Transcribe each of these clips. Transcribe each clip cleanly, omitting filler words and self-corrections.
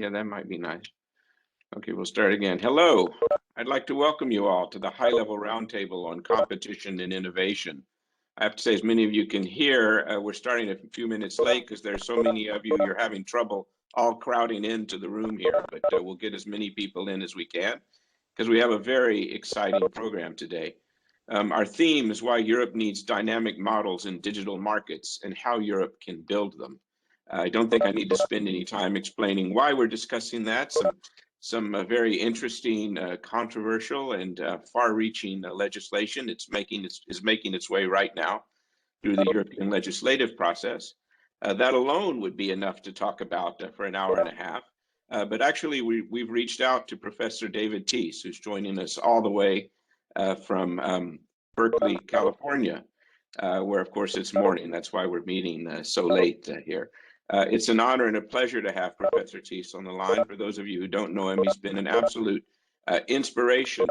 Yeah, that might be nice. Okay, we'll start again. Hello, I'd like to welcome you all to the High-Level Roundtable on Competition and Innovation. I have to say, as many of you can hear, we're starting a few minutes late because there's so many of you, you're having trouble all crowding into the room here, but we'll get as many people in as we can because we have a very exciting program today. Our theme is why Europe needs dynamic models in digital markets and how Europe can build them. I don't think I need to spend any time explaining why we're discussing that. Some very interesting, controversial, and far-reaching legislation is making its way right now through the European legislative process. That alone would be enough to talk about for an hour and a half. But actually, we've reached out to Professor David Teece, who's joining us all the way from Berkeley, California, where, of course, it's morning. That's why we're meeting so late here. It's an honor and a pleasure to have Professor Teece on the line. For those of you who don't know him, he's been an absolute inspiration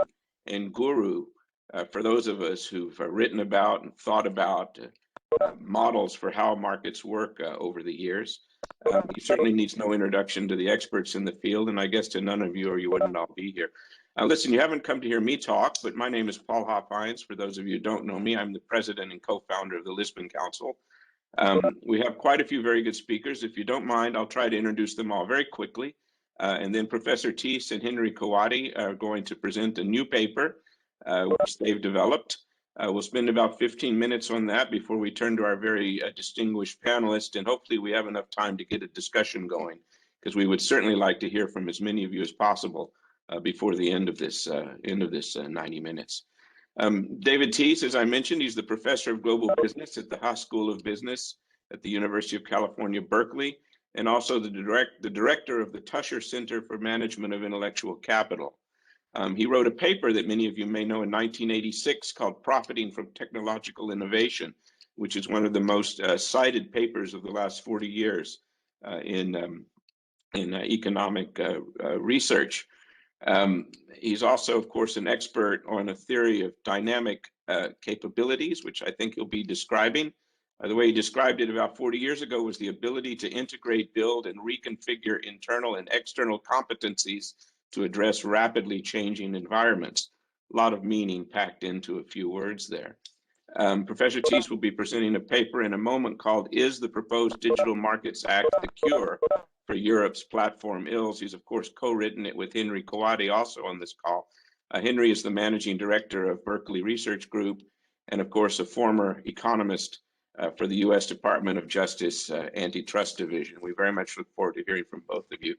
and guru for those of us who've written about and thought about models for how markets work over the years. He certainly needs no introduction to the experts in the field, and I guess to none of you, or you wouldn't all be here. Listen, you haven't come to hear me talk, but my name is Paul Hoffheinz. For those of you who don't know me, I'm the president and co-founder of the Lisbon Council. We have quite a few very good speakers. If you don't mind, I'll try to introduce them all very quickly. And then Professor Teece and Henry Kahwaty are going to present a new paper, which they've developed. We'll spend about 15 minutes on that before we turn to our very distinguished panelists. And hopefully we have enough time to get a discussion going, because we would certainly like to hear from as many of you as possible before the end of this 90 minutes. David Teece, as I mentioned, he's the professor of global business at the Haas School of Business at the University of California, Berkeley, and also the director of the Tusher Center for Management of Intellectual Capital. He wrote a paper that many of you may know in 1986 called Profiting from Technological Innovation, which is one of the most cited papers of the last 40 years in economic research. He's also, of course, an expert on a theory of dynamic capabilities, which I think he'll be describing. The way he described it about 40 years ago was the ability to integrate, build, and reconfigure internal and external competencies to address rapidly changing environments. A lot of meaning packed into a few words there. Professor Teece will be presenting a paper in a moment called "Is the Proposed Digital Markets Act the Cure for Europe's Platform Ills?" He's, of course, co-written it with Henry Kahwaty, also on this call. Henry is the managing director of Berkeley Research Group, and of course, a former economist for the U.S. Department of Justice Antitrust Division. We very much look forward to hearing from both of you.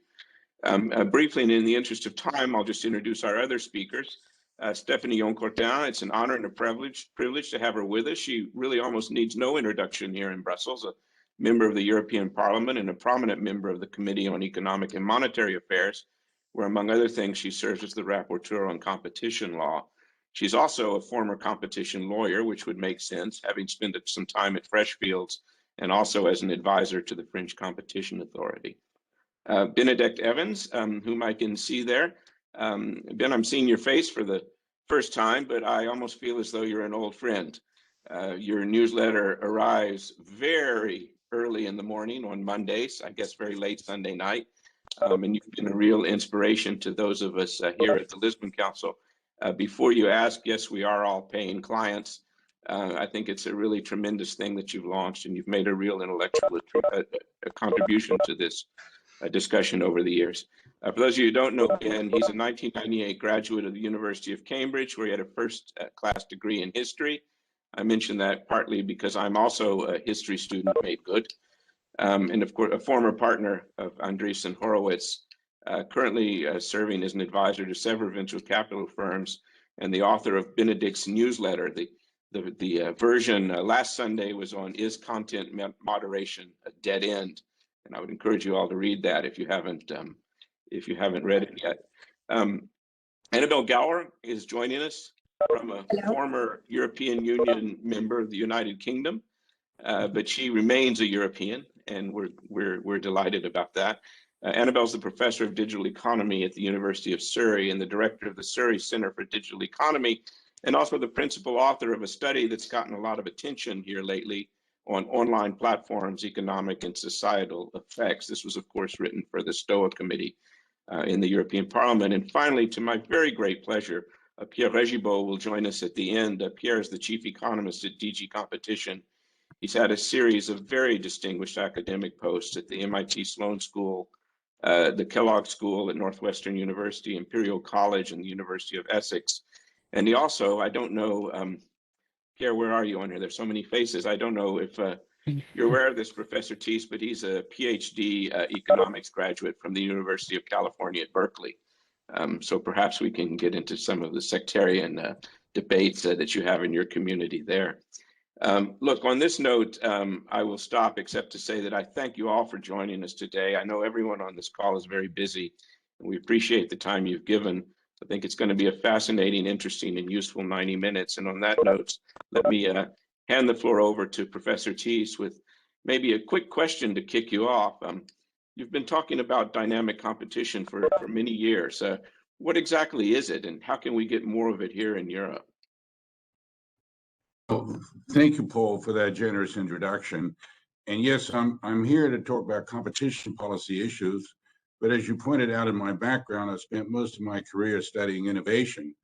Briefly, and in the interest of time, I'll just introduce our other speakers. Stéphanie Yon-Courtin, it's an honor and a privilege to have her with us. She really almost needs no introduction here in Brussels, a member of the European Parliament and a prominent member of the Committee on Economic and Monetary Affairs, where, among other things, she serves as the rapporteur on competition law. She's also a former competition lawyer, which would make sense, having spent some time at Freshfields and also as an advisor to the French Competition Authority. Benedict Evans, whom I can see there. Ben, I'm seeing your face for the first time, but I almost feel as though you're an old friend. Your newsletter arrives very early in the morning on Mondays, I guess very late Sunday night. And you've been a real inspiration to those of us here at the Lisbon Council. Before you ask, yes, we are all paying clients. I think it's a really tremendous thing that you've launched, and you've made a real intellectual contribution to this discussion over the years. For those of you who don't know Ben, he's a 1998 graduate of the University of Cambridge, where he had a first-class degree in history. I mention that partly because I'm also a history student made good. And of course, a former partner of Andreessen Horowitz, currently serving as an advisor to several venture capital firms, and the author of Benedict's newsletter. The version last Sunday was on "Is Content Moderation a Dead End?" And I would encourage you all to read that if you haven't read it yet. Annabelle Gower is joining us from a former European Union member of the United Kingdom, but she remains a European, and we're delighted about that. Annabelle's the professor of digital economy at the University of Surrey and the director of the Surrey Center for Digital Economy, and also the principal author of a study that's gotten a lot of attention here lately on online platforms, economic and societal effects. This was, of course, written for the STOA committee in the European Parliament. And finally, to my very great pleasure, Pierre Régibeau will join us at the end. Pierre is the chief economist at DG Competition. He's had a series of very distinguished academic posts at the MIT Sloan School, the Kellogg School at Northwestern University, Imperial College, and the University of Essex. And he also, I don't know, Pierre, where are you on here? There's so many faces. I don't know if you're aware of this, Professor Teece, but he's a PhD economics graduate from the University of California at Berkeley. So perhaps we can get into some of the sectarian debates that you have in your community there. Look, on this note, I will stop except to say that I thank you all for joining us today. I know everyone on this call is very busy, and we appreciate the time you've given. I think it's going to be a fascinating, interesting, and useful 90 minutes. And on that note, let me hand the floor over to Professor Teece with maybe a quick question to kick you off. You've been talking about dynamic competition for many years. What exactly is it, and how can we get more of it here in Europe? Well, thank you, Paul, for that generous introduction. And yes, I'm here to talk about competition policy issues. But as you pointed out in my background, I spent most of my career studying innovation.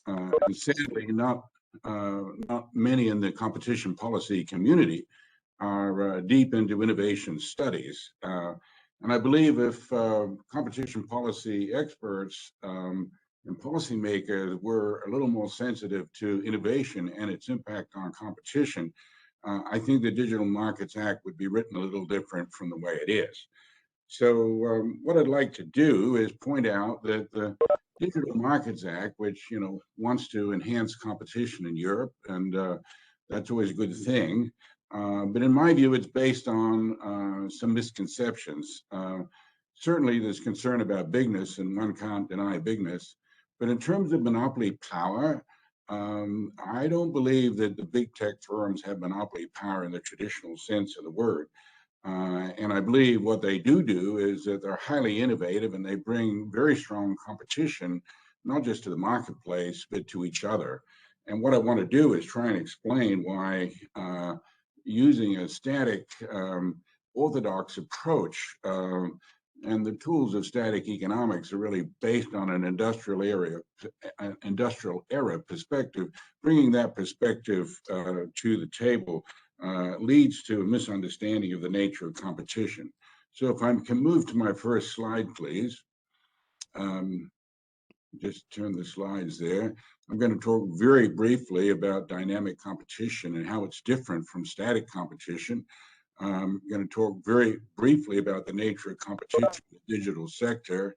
And sadly, not many in the competition policy community are deep into innovation studies. And I believe if competition policy experts and policymakers were a little more sensitive to innovation and its impact on competition, I think the Digital Markets Act would be written a little different from the way it is. So what I'd like to do is point out that the Digital Markets Act, which wants to enhance competition in Europe, and that's always a good thing. But in my view, it's based on some misconceptions. Certainly, there's concern about bigness, and one can't deny bigness. But in terms of monopoly power, I don't believe that the big tech firms have monopoly power in the traditional sense of the word. And I believe what they do is that they're highly innovative and they bring very strong competition, not just to the marketplace, but to each other. And what I want to do is try and explain why using a static, orthodox approach and the tools of static economics are really based on an industrial era perspective. Bringing that perspective to the table leads to a misunderstanding of the nature of competition. So if I can move to my first slide, please. Just turn the slides there. I'm going to talk very briefly about dynamic competition and how it's different from static competition. I'm going to talk very briefly about the nature of competition in the digital sector.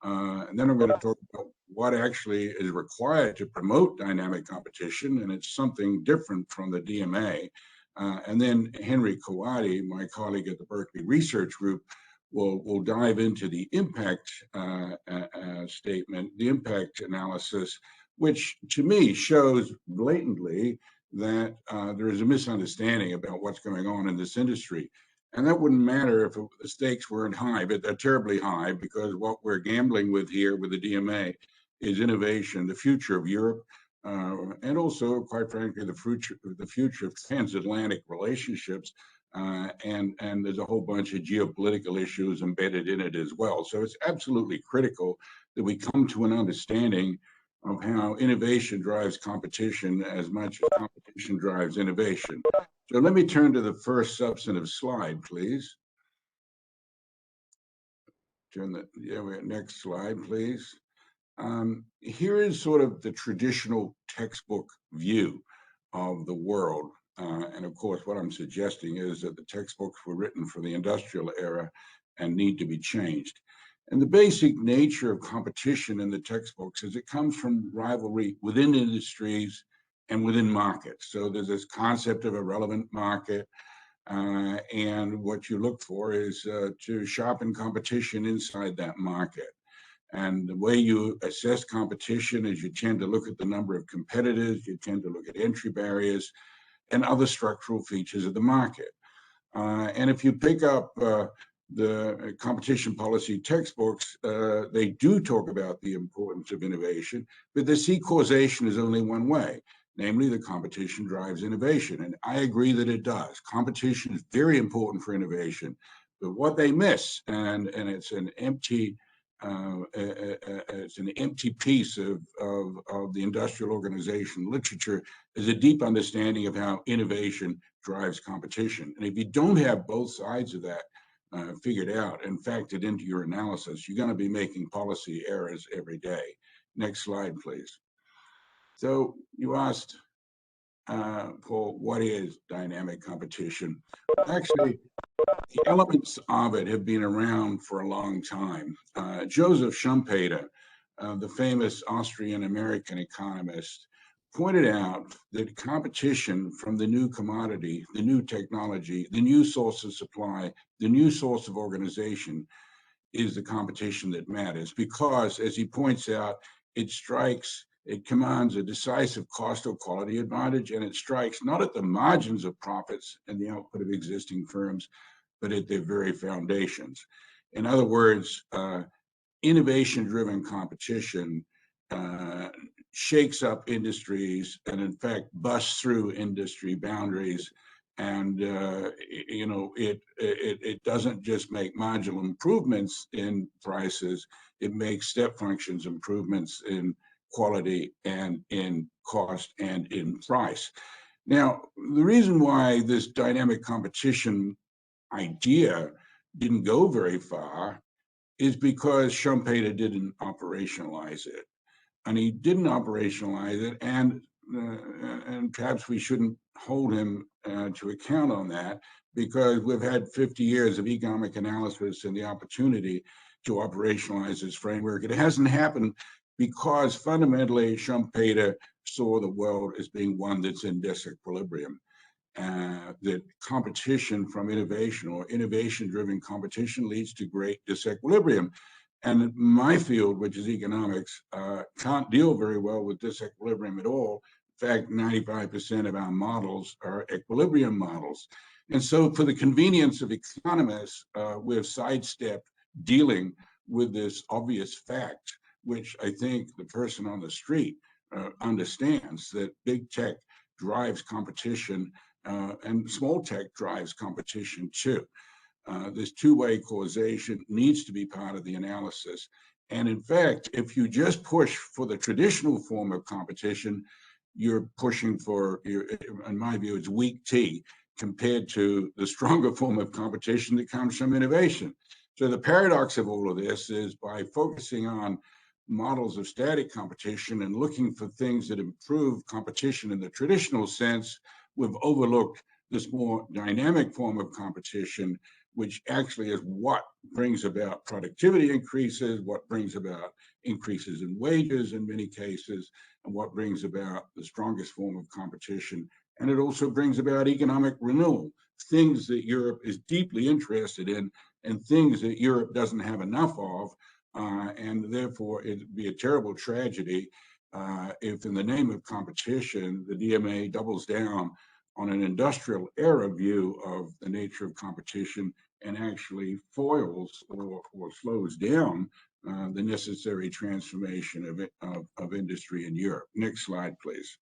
And then I'm going to talk about what actually is required to promote dynamic competition, and it's something different from the DMA. And then Henry Kahwaty, my colleague at the Berkeley Research Group, will dive into the impact statement, the impact analysis, which to me shows blatantly that there is a misunderstanding about what's going on in this industry. And that wouldn't matter if the stakes weren't high, but they're terribly high, because what we're gambling with here with the DMA is innovation, the future of Europe, and also, quite frankly, the future of transatlantic relationships. And there's a whole bunch of geopolitical issues embedded in it as well. So it's absolutely critical that we come to an understanding of how innovation drives competition as much as competition drives innovation. So let me turn to the first substantive slide, please. Next slide, please. Here is sort of the traditional textbook view of the world. And of course, what I'm suggesting is that the textbooks were written for the industrial era and need to be changed. And the basic nature of competition in the textbooks is it comes from rivalry within industries and within markets. So there's this concept of a relevant market, and what you look for is to sharpen competition inside that market. And the way you assess competition is you tend to look at the number of competitors, you tend to look at entry barriers, and other structural features of the market. And if you pick up the competition policy textbooks, they do talk about the importance of innovation, but they see causation as only one way. namely the competition drives innovation. And I agree that it does. Competition is very important for innovation, but what they miss, and it's an empty piece of the industrial organization literature, is a deep understanding of how innovation drives competition. And if you don't have both sides of that figured out and factored into your analysis, you're going to be making policy errors every day. Next slide, please. So you asked, Paul, what is dynamic competition? Actually, the elements of it have been around for a long time. Joseph Schumpeter, the famous Austrian-American economist, pointed out that competition from the new commodity, the new technology, the new source of supply, the new source of organization is the competition that matters because, as he points out, it commands a decisive cost or quality advantage, and it strikes not at the margins of profits and the output of existing firms, but at their very foundations. In other words, innovation-driven competition shakes up industries and, in fact, busts through industry boundaries. And it doesn't just make marginal improvements in prices; it makes step functions improvements in quality and in cost and in price. Now, the reason why this dynamic competition idea didn't go very far is because Schumpeter didn't operationalize it. And he didn't operationalize it, and perhaps we shouldn't hold him to account on that, because we've had 50 years of economic analysis and the opportunity to operationalize this framework. It hasn't happened because fundamentally Schumpeter saw the world as being one that's in disequilibrium. That competition from innovation or innovation-driven competition leads to great disequilibrium. And my field, which is economics, can't deal very well with disequilibrium at all. In fact, 95% of our models are equilibrium models. And so for the convenience of economists, we've sidestepped dealing with this obvious fact, which I think the person on the street understands, that big tech drives competition and small tech drives competition too. This two-way causation needs to be part of the analysis. And in fact, if you just push for the traditional form of competition, you're pushing for, in my view, it's weak tea compared to the stronger form of competition that comes from innovation. So the paradox of all of this is, by focusing on models of static competition and looking for things that improve competition in the traditional sense, we've overlooked this more dynamic form of competition, which actually is what brings about productivity increases, what brings about increases in wages in many cases, and what brings about the strongest form of competition. And it also brings about economic renewal, things that Europe is deeply interested in and things that Europe doesn't have enough of. And therefore, it'd be a terrible tragedy if, in the name of competition, the DMA doubles down on an industrial era view of the nature of competition and actually foils or slows down the necessary transformation of industry in Europe. Next slide, please.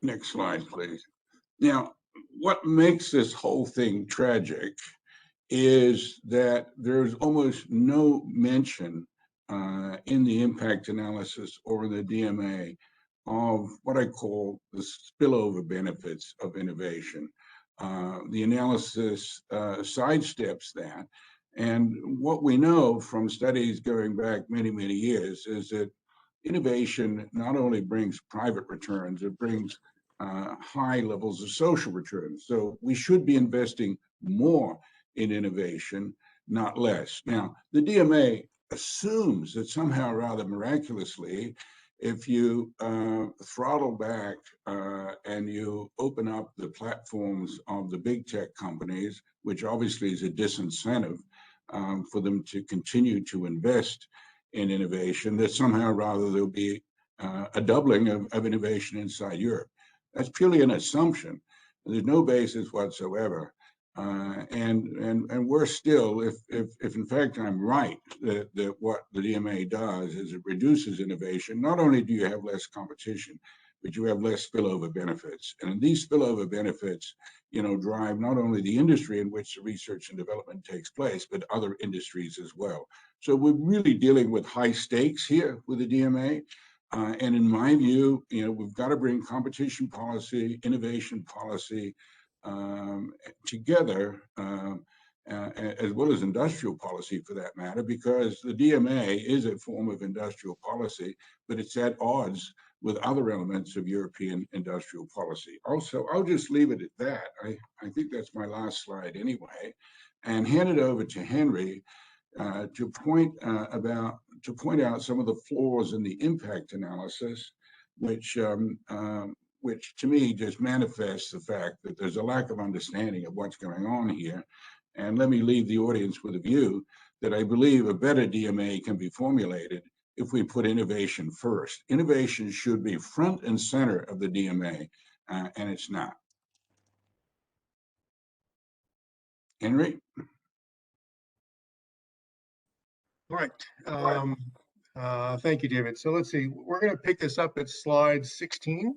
Next slide, please. Now, what makes this whole thing tragic is that there's almost no mention in the impact analysis or in the DMA of what I call the spillover benefits of innovation. The analysis sidesteps that. And what we know from studies going back many, many years is that innovation not only brings private returns, it brings high levels of social returns. So we should be investing more in innovation, not less. Now, the DMA assumes that somehow, rather miraculously, if you throttle back and you open up the platforms of the big tech companies, which obviously is a disincentive for them to continue to invest in innovation, that somehow rather there'll be a doubling of innovation inside Europe. That's purely an assumption. There's no basis whatsoever And we're still, if in fact I'm right, that what the DMA does is it reduces innovation. Not only do you have less competition, but you have less spillover benefits. And these spillover benefits, drive not only the industry in which the research and development takes place, but other industries as well. So we're really dealing with high stakes here with the DMA. And in my view, we've got to bring competition policy, innovation policy, together, as well as industrial policy for that matter, because the DMA is a form of industrial policy, but it's at odds with other elements of European industrial policy. Also, I'll just leave it at that. I think that's my last slide anyway, and hand it over to Henry to point out some of the flaws in the impact analysis, which to me just manifests the fact that there's a lack of understanding of what's going on here. And let me leave the audience with a view that I believe a better DMA can be formulated if we put innovation first. Innovation should be front and center of the DMA, and it's not. Henry? All right. Thank you, David. So let's see. We're going to pick this up at slide 16.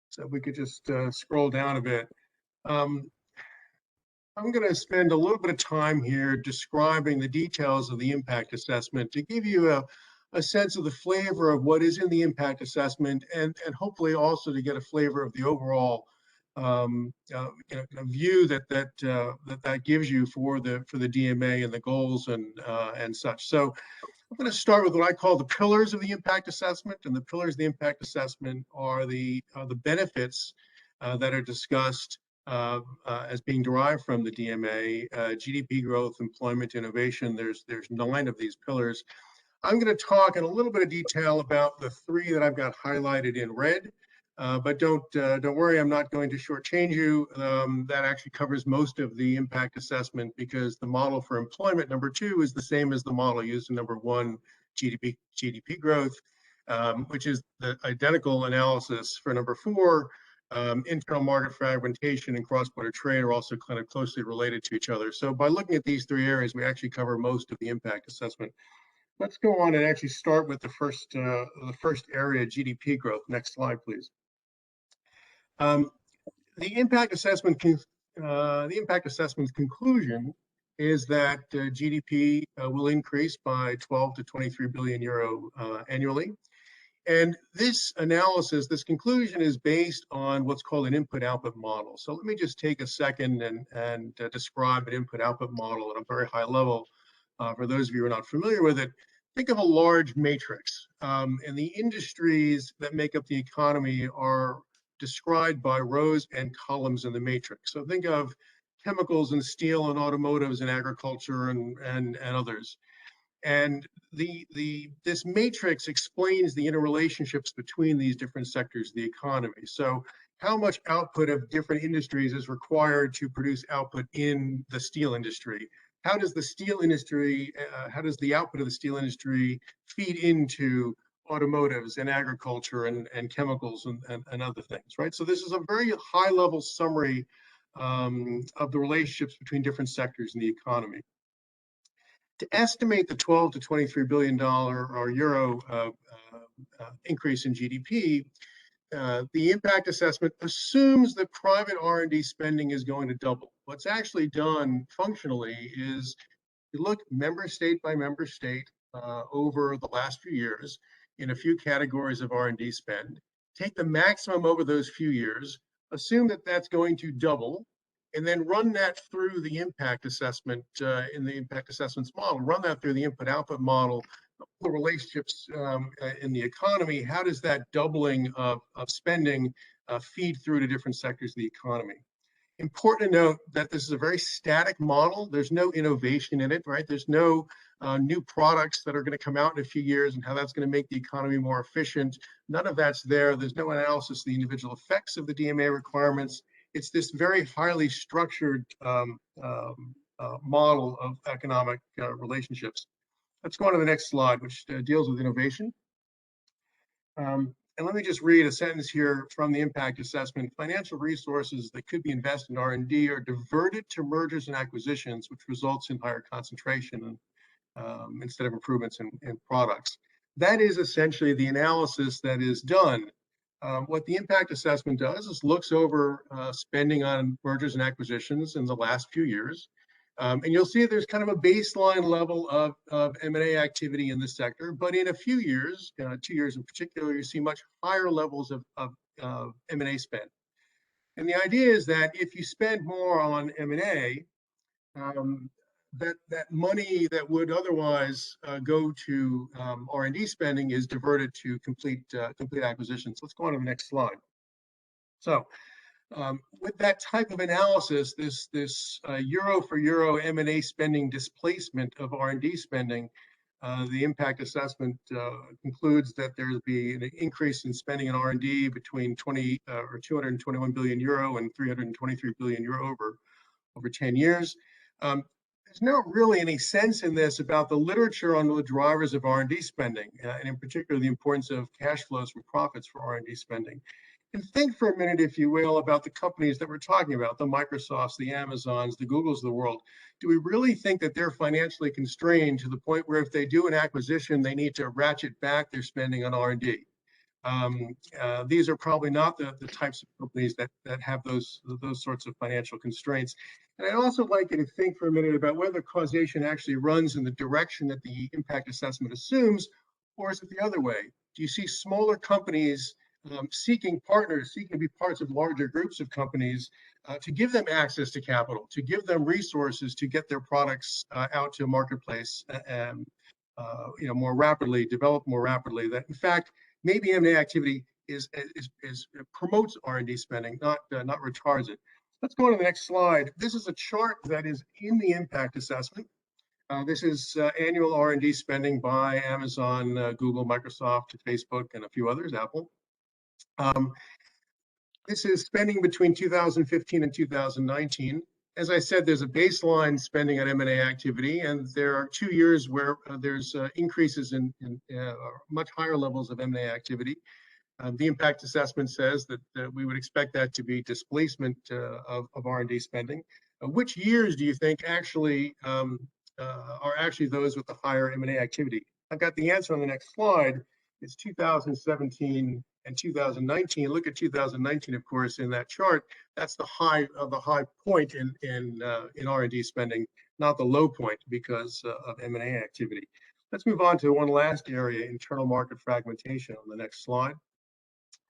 So if we could just scroll down a bit. I'm going to spend a little bit of time here describing the details of the impact assessment to give you a sense of the flavor of what is in the impact assessment, and hopefully also to get a flavor of the overall view that gives you for the DMA and the goals and such. So I'm going to start with what I call the pillars of the impact assessment, and the pillars of the impact assessment are the benefits that are discussed as being derived from the DMA: GDP growth, employment, innovation. There's 9 of these pillars. I'm going to talk in a little bit of detail about the 3 that I've got highlighted in red. But don't worry, I'm not going to shortchange you. That actually covers most of the impact assessment, because the model for employment, number 2, is the same as the model used in number 1, GDP growth, which is the identical analysis for number 4. Internal market fragmentation and cross-border trade are also kind of closely related to each other. So by looking at these 3 areas, we actually cover most of the impact assessment. Let's go on and actually start with the first area, GDP growth. Next slide, please. The impact assessment's conclusion is that GDP will increase by 12 to 23 billion euro annually. And this analysis, this conclusion, is based on what's called an input-output model. So let me just take a second and describe an input-output model at a very high level. For those of you who are not familiar with it, think of a large matrix. And the industries that make up the economy are described by rows and columns in the matrix. So think of chemicals and steel and automotives and agriculture and others. And this matrix explains the interrelationships between these different sectors of the economy. So how much output of different industries is required to produce output in the steel industry? How does the steel industry, how does the output of the steel industry feed into automotives and agriculture and chemicals and other things, right? So this is a very high level summary of the relationships between different sectors in the economy. To estimate the 12 to 23 billion dollar or euro increase in GDP, the impact assessment assumes that private R&D spending is going to double. What's actually done functionally is you look member state by member state over the last few years in a few categories of R&D spend, take the maximum over those few years, assume that that's going to double, and then run that through the impact assessment in the impact assessments model, run that through the input-output model, the relationships in the economy. How does that doubling of spending feed through to different sectors of the economy? Important to note that this is a very static model. There's no innovation in it, right? There's no new products that are going to come out in a few years and how that's going to make the economy more efficient. None of that's there. There's no analysis of the individual effects of the DMA requirements. It's this very highly structured model of economic relationships. Let's go on to the next slide, which deals with innovation. And let me just read a sentence here from the impact assessment. Financial resources that could be invested in R&D are diverted to mergers and acquisitions, which results in higher concentration instead of improvements in products. That is essentially the analysis that is done. What the impact assessment does is looks over spending on mergers and acquisitions in the last few years. And you'll see there's kind of a baseline level of M&A activity in this sector, but in a few years, 2 years in particular, you see much higher levels of M&A spend. And the idea is that if you spend more on M&A, that money that would otherwise go to R&D spending is diverted to complete acquisitions. Let's go on to the next slide. So with that type of analysis, this euro for euro M&A spending displacement of R&D spending, the impact assessment concludes that there will be an increase in spending in R&D between 221 billion euro and 323 billion euro over 10 years. There's not really any sense in this about the literature on the drivers of R&D spending, and in particular the importance of cash flows from profits for R&D spending. And think for a minute, if you will, about the companies that we're talking about, the Microsofts, the Amazons, the Googles of the world. Do we really think that they're financially constrained to the point where if they do an acquisition, they need to ratchet back their spending on R&D? These are probably not the types of companies that have those sorts of financial constraints. And I'd also like you to think for a minute about whether causation actually runs in the direction that the impact assessment assumes, or is it the other way? Do you see smaller companies seeking partners, seeking to be parts of larger groups of companies to give them access to capital, to give them resources to get their products out to a marketplace more rapidly, develop more rapidly? That in fact, maybe M&A activity promotes R&D spending, not retards it. Let's go on to the next slide. This is a chart that is in the impact assessment. This is annual R&D spending by Amazon, Google, Microsoft, Facebook, and a few others, Apple. This is spending between 2015 and 2019. As I said, there's a baseline spending on M&A activity, and there are 2 years where there's increases in much higher levels of M&A activity. The impact assessment says that we would expect that to be displacement of R&D spending. Which years do you think actually are actually those with the higher M&A activity? I've got the answer on the next slide. It's 2017 and 2019. Look at 2019, of course, in that chart. That's the high point in R&D spending, not the low point because of M&A activity. Let's move on to one last area, internal market fragmentation, on the next slide.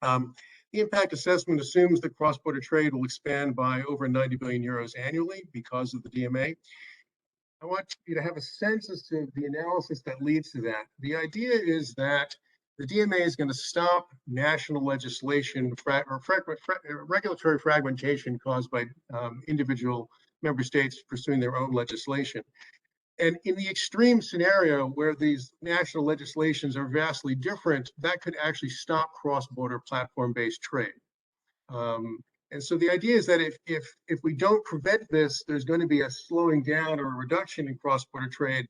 The impact assessment assumes that cross-border trade will expand by over 90 billion euros annually because of the DMA. I want you to have a sense as to the analysis that leads to that. The idea is that the DMA is going to stop national legislation or regulatory fragmentation caused by individual member states pursuing their own legislation. And in the extreme scenario where these national legislations are vastly different, that could actually stop cross-border platform-based trade. And so the idea is that if we don't prevent this, there's going to be a slowing down or a reduction in cross-border trade.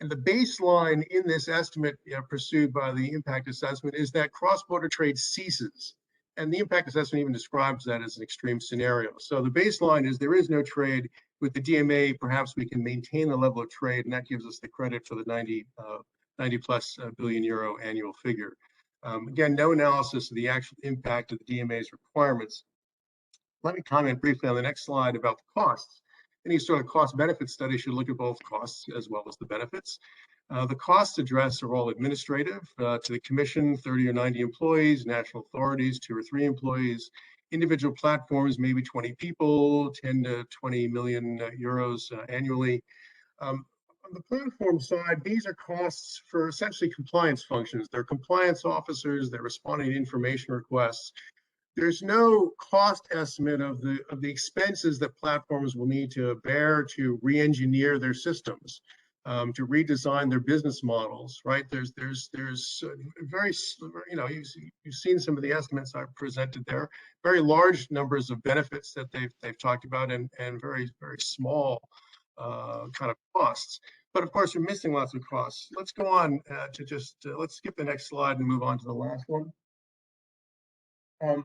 And the baseline in this estimate pursued by the impact assessment is that cross-border trade ceases. And the impact assessment even describes that as an extreme scenario. So the baseline is there is no trade. With the DMA, perhaps we can maintain the level of trade, and that gives us the credit for the 90 plus billion euro annual figure. Again, no analysis of the actual impact of the DMA's requirements. Let me comment briefly on the next slide about the costs. Any sort of cost-benefit study should look at both costs as well as the benefits. The costs addressed are all administrative. To the Commission, 30 or 90 employees, national authorities, 2 or 3 employees, individual platforms, maybe 20 people, 10 to 20 million euros annually. On the platform side, these are costs for essentially compliance functions. They're compliance officers, they're responding to information requests. There's no cost estimate of the expenses that platforms will need to bear to re-engineer their systems, to redesign their business models, right? There's very, you've seen some of the estimates I've presented there, very large numbers of benefits that they've talked about and very, very small kind of costs. But of course, we're missing lots of costs. Let's go on let's skip the next slide and move on to the last one. And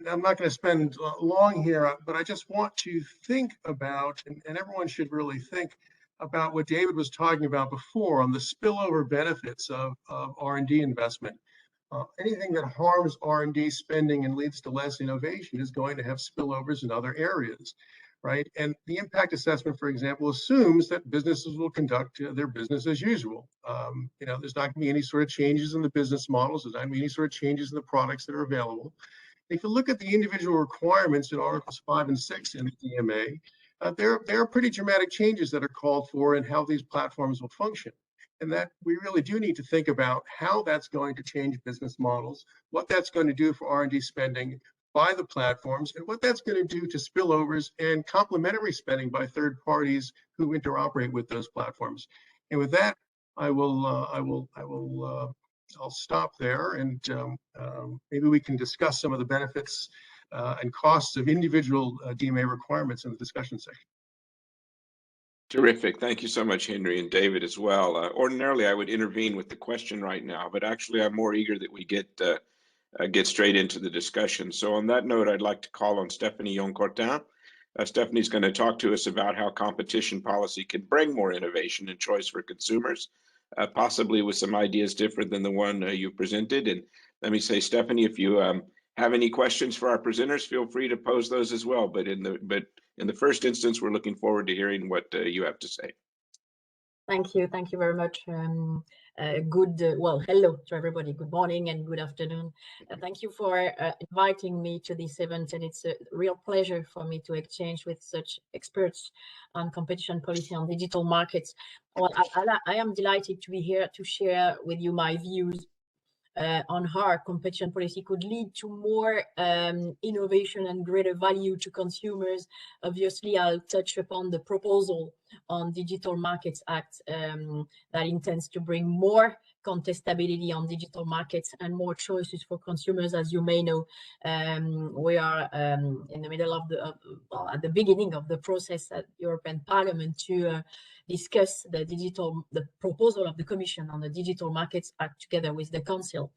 I'm not going to spend long here, but I just want to think about, and everyone should really think about what David was talking about before on the spillover benefits of R&D investment. Anything that harms R&D spending and leads to less innovation is going to have spillovers in other areas, right? And the impact assessment, for example, assumes that businesses will conduct their business as usual. There's not going to be any sort of changes in the business models. There's not going to be any sort of changes in the products that are available. If you look at the individual requirements in Articles 5 and 6 in the DMA, there are pretty dramatic changes that are called for in how these platforms will function. And that we really do need to think about how that's going to change business models, what that's going to do for R&D spending by the platforms, and what that's going to do to spillovers and complementary spending by third parties who interoperate with those platforms. And with that, I'll stop there, and maybe we can discuss some of the benefits and costs of individual DMA requirements in the discussion section. Terrific. Thank you so much, Henry, and David as well. Ordinarily, I would intervene with the question right now, but actually I'm more eager that we get straight into the discussion. So on that note, I'd like to call on Stéphanie Yon-Courtin. Stephanie's going to talk to us about how competition policy can bring more innovation and choice for consumers, possibly with some ideas different than the one you presented. And let me say, Stéphanie, if you have any questions for our presenters, feel free to pose those as well. But in the first instance, we're looking forward to hearing what you have to say. Thank you very much. Hello to everybody. Good morning and good afternoon. Thank you for inviting me to this event, and it's a real pleasure for me to exchange with such experts on competition policy on digital markets. Well, I am delighted to be here to share with you my views on how competition policy could lead to more innovation and greater value to consumers. Obviously, I'll touch upon the proposal on Digital Markets Act that intends to bring more contestability on digital markets and more choices for consumers. As you may know, we are in the middle of at the beginning of the process at European Parliament to discuss the proposal of the Commission on the Digital Markets Act together with the Council.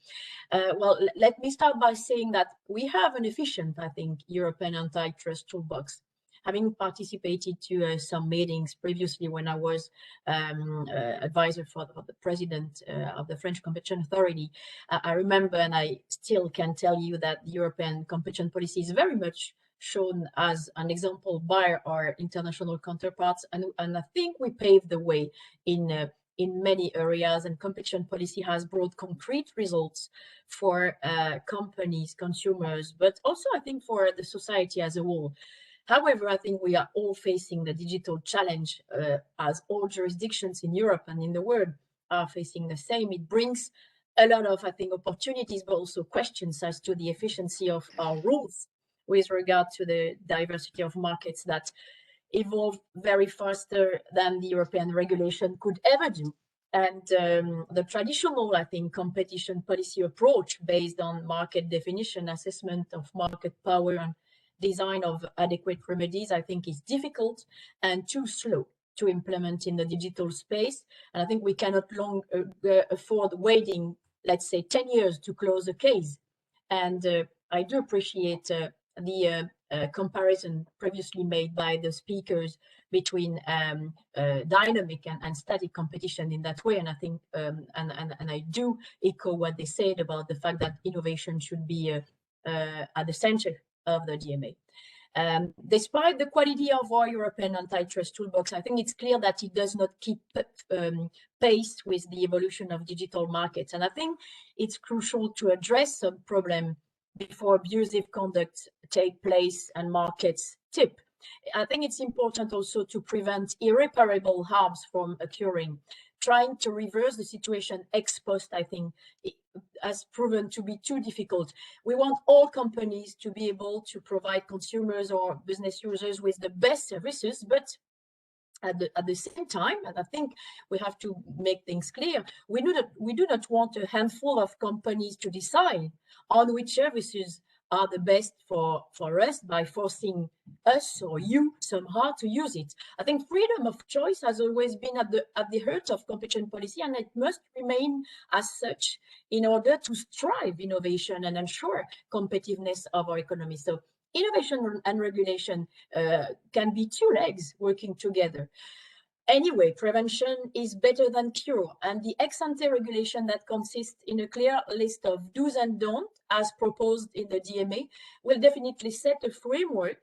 Let me start by saying that we have an efficient, I think, European antitrust toolbox. Having participated to some meetings previously when I was advisor for the president of the French Competition Authority, I remember, and I still can tell you, that European competition policy is very much shown as an example by our international counterparts, and I think we paved the way in many areas, and competition policy has brought concrete results for companies, consumers, but also I think for the society as a whole. However, I think we are all facing the digital challenge, as all jurisdictions in Europe and in the world are facing the same. It brings a lot of, I think, opportunities, but also questions as to the efficiency of our rules with regard to the diversity of markets that evolve very faster than the European regulation could ever do. And the traditional, I think, competition policy approach based on market definition, assessment of market power, and design of adequate remedies, I think, is difficult and too slow to implement in the digital space. And I think we cannot long afford waiting, let's say, 10 years to close a case. And I do appreciate the comparison previously made by the speakers between dynamic and static competition in that way. And I think, and I do echo what they said about the fact that innovation should be at the center of the DMA. Despite the quality of our European antitrust toolbox, I think it's clear that it does not keep pace with the evolution of digital markets. And I think it's crucial to address some problem before abusive conduct take place and markets tip. I think it's important also to prevent irreparable harms from occurring. Trying to reverse the situation ex post, I think, has proven to be too difficult. We want all companies to be able to provide consumers or business users with the best services, but at the same time, and I think we have to make things clear, we do not want a handful of companies to decide on which services are the best for us by forcing us or you somehow to use it. I think freedom of choice has always been at the heart of competition policy, and it must remain as such in order to strive innovation and ensure competitiveness of our economy. So innovation and regulation can be two legs working together. Anyway, prevention is better than cure, and the ex-ante regulation that consists in a clear list of do's and don'ts, as proposed in the DMA, will definitely set a framework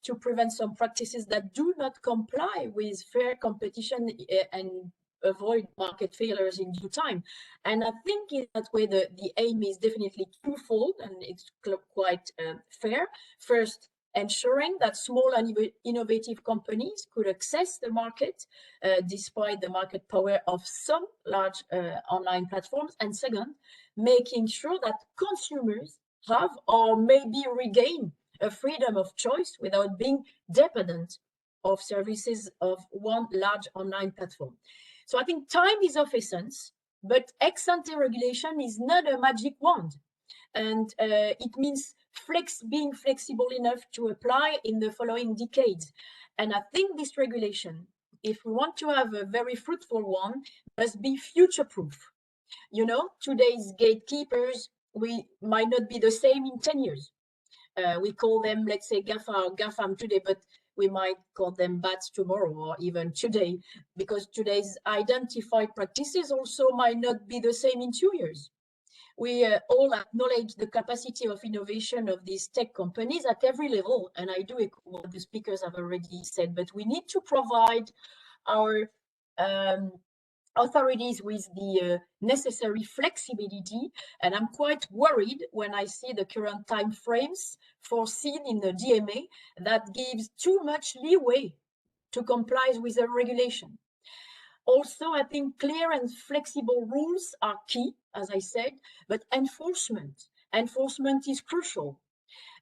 to prevent some practices that do not comply with fair competition and avoid market failures in due time. And I think in that way, the aim is definitely twofold, and it's quite fair. First, ensuring that small and innovative companies could access the market despite the market power of some large online platforms. And second, making sure that consumers have or maybe regain a freedom of choice without being dependent of services of one large online platform. So I think time is of essence, but ex-ante regulation is not a magic wand. And it means being flexible enough to apply in the following decades. And I think this regulation, if we want to have a very fruitful one, must be future-proof. You know, today's gatekeepers, we might not be the same in 10 years. We call them, let's say, GAFA or GAFAM today, but we might call them bats tomorrow or even today, because today's identified practices also might not be the same in 2 years. We all acknowledge the capacity of innovation of these tech companies at every level, and I do echo what the speakers have already said, but we need to provide our authorities with the necessary flexibility, and I'm quite worried when I see the current time frames foreseen in the DMA that gives too much leeway to comply with the regulation. Also, I think clear and flexible rules are key, as I said, but enforcement is crucial.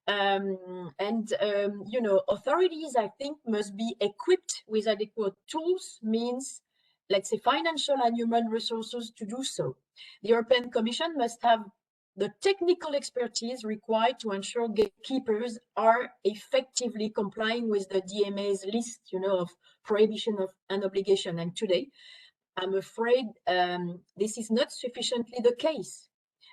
You know, authorities, I think, must be equipped with adequate tools, means, let's say, financial and human resources to do so. The European Commission must have the technical expertise required to ensure gatekeepers are effectively complying with the DMA's list, you know, of prohibition of an obligation. And today, I'm afraid this is not sufficiently the case.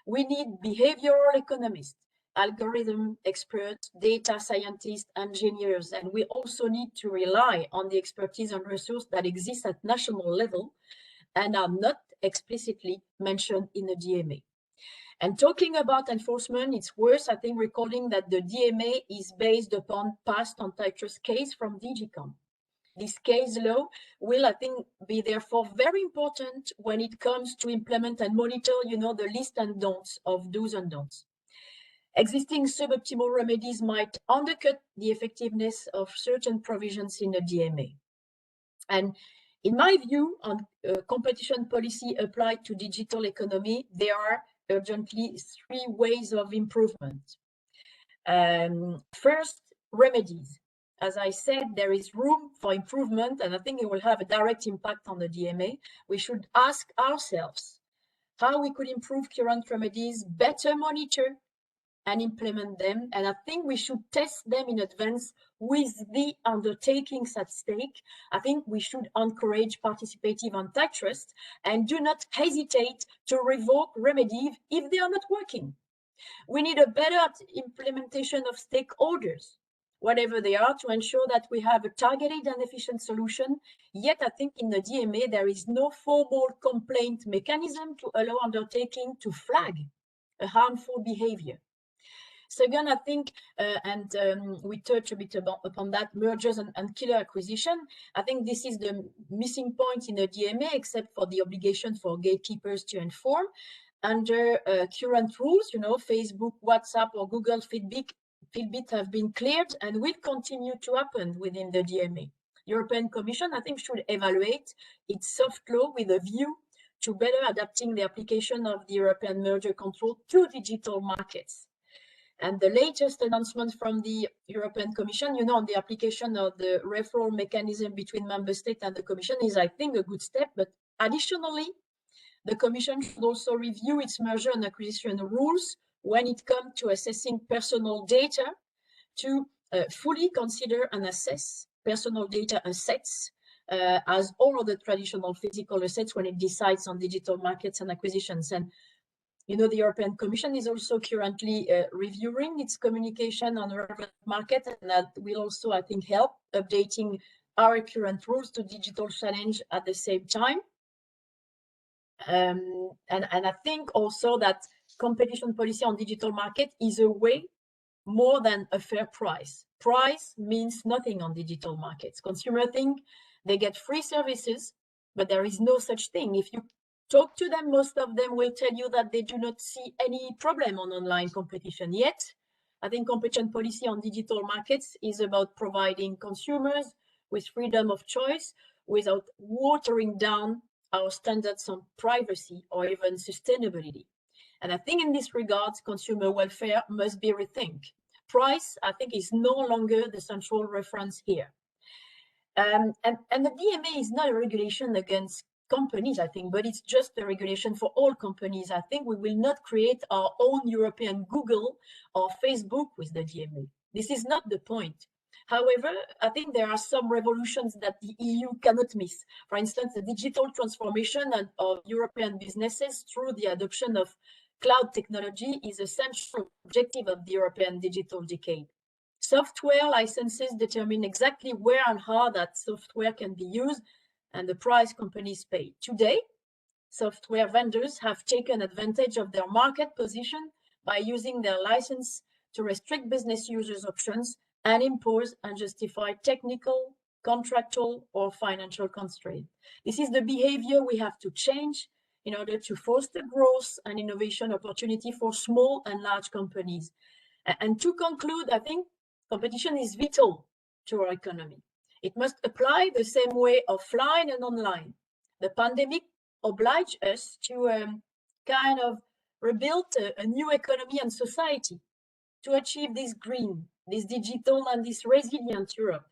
We need behavioral economists, algorithm experts, data scientists, engineers, and we also need to rely on the expertise and resources that exist at national level and are not explicitly mentioned in the DMA. And talking about enforcement, it's worth, I think, recalling that the DMA is based upon past antitrust case from DGCOM. This case law will, I think, be therefore very important when it comes to implement and monitor, you know, the list and don'ts of do's and don'ts. Existing suboptimal remedies might undercut the effectiveness of certain provisions in the DMA. And in my view, on competition policy applied to digital economy, there are urgently 3 ways of improvement. First, remedies. As I said, there is room for improvement, and I think it will have a direct impact on the DMA. We should ask ourselves how we could improve current remedies, better monitor and implement them. And I think we should test them in advance with the undertakings at stake. I think we should encourage participative antitrust and do not hesitate to revoke remedies if they are not working. We need a better implementation of stakeholders, whatever they are, to ensure that we have a targeted and efficient solution. Yet I think in the DMA, there is no formal complaint mechanism to allow undertaking to flag a harmful behavior. Second, I think, we touch a bit upon that, mergers and killer acquisition. I think this is the missing point in the DMA, except for the obligation for gatekeepers to inform. Under current rules, you know, Facebook, WhatsApp, or Google Fitbit have been cleared and will continue to happen within the DMA. European Commission, I think, should evaluate its soft law with a view to better adapting the application of the European merger control to digital markets. And the latest announcement from the European Commission, you know, on the application of the referral mechanism between member states and the Commission is, I think, a good step. But additionally, the Commission should also review its merger and acquisition rules when it comes to assessing personal data, to fully consider and assess personal data assets as all other traditional physical assets when it decides on digital markets and acquisitions. And you know, the European Commission is also currently reviewing its communication on relevant market, and that will also, I think, help updating our current rules to digital challenge at the same time. And I think also that competition policy on digital market is a way more than a fair price. Price means nothing on digital markets. Consumers think they get free services, but there is no such thing. If you talk to them, most of them will tell you that they do not see any problem on online competition yet. I think competition policy on digital markets is about providing consumers with freedom of choice without watering down our standards on privacy or even sustainability. And I think in this regard, consumer welfare must be rethinked. Price, I think, is no longer the central reference here. And the DMA is not a regulation against companies, I think, but it's just a regulation for all companies. I think we will not create our own European Google or Facebook with the DMA. This is not the point. However, I think there are some revolutions that the EU cannot miss. For instance, the digital transformation of European businesses through the adoption of cloud technology is a central objective of the European digital decade. Software licenses determine exactly where and how that software can be used and the price companies pay. Today, software vendors have taken advantage of their market position by using their license to restrict business users' options and impose and justify technical, contractual, or financial constraints. This is the behavior we have to change in order to foster growth and innovation opportunity for small and large companies. And to conclude, I think competition is vital to our economy. It must apply the same way offline and online. The pandemic obliged us to kind of rebuild a new economy and society to achieve this green, this digital, and this resilient Europe.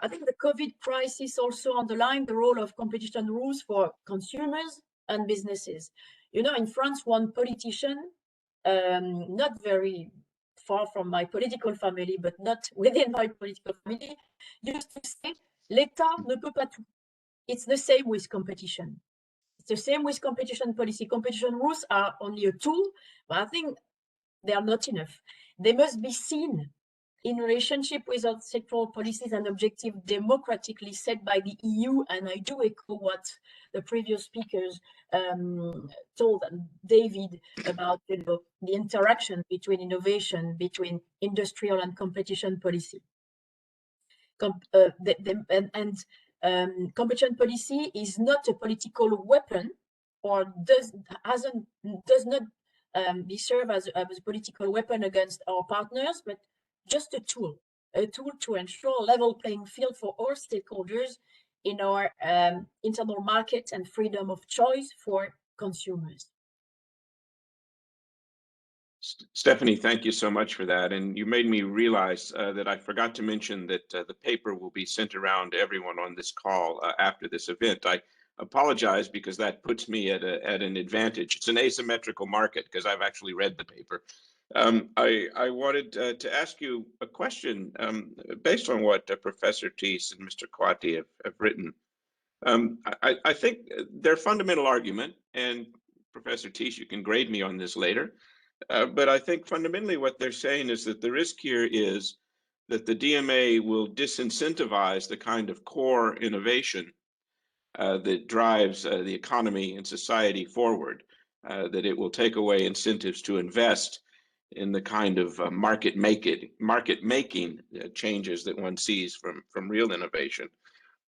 I think the COVID crisis also underlined the role of competition rules for consumers and businesses. You know, in France, one politician, not very far from my political family, but not within my political family, used to say, l'État ne peut pas tout. It's the same with competition. It's the same with competition policy. Competition rules are only a tool, but I think they are not enough. They must be seen in relationship with our sectoral policies and objectives democratically set by the EU. And I do echo what the previous speakers told David about the interaction between innovation, between industrial and competition policy. Competition policy is not a political weapon, or does not be served as a political weapon against our partners, but just a tool to ensure a level playing field for all stakeholders in our internal market and freedom of choice for consumers. Stephanie, thank you so much for that. And you made me realize that I forgot to mention that the paper will be sent around to everyone on this call after this event. I apologize because that puts me at an advantage. It's an asymmetrical market because I've actually read the paper. I wanted to ask you a question based on what Professor Teece and Mr. Kahwaty have written. I think their fundamental argument, and Professor Teece, you can grade me on this later, but I think fundamentally what they're saying is that the risk here is that the DMA will disincentivize the kind of core innovation that drives the economy and society forward, that it will take away incentives to invest in the kind of market making changes that one sees from real innovation,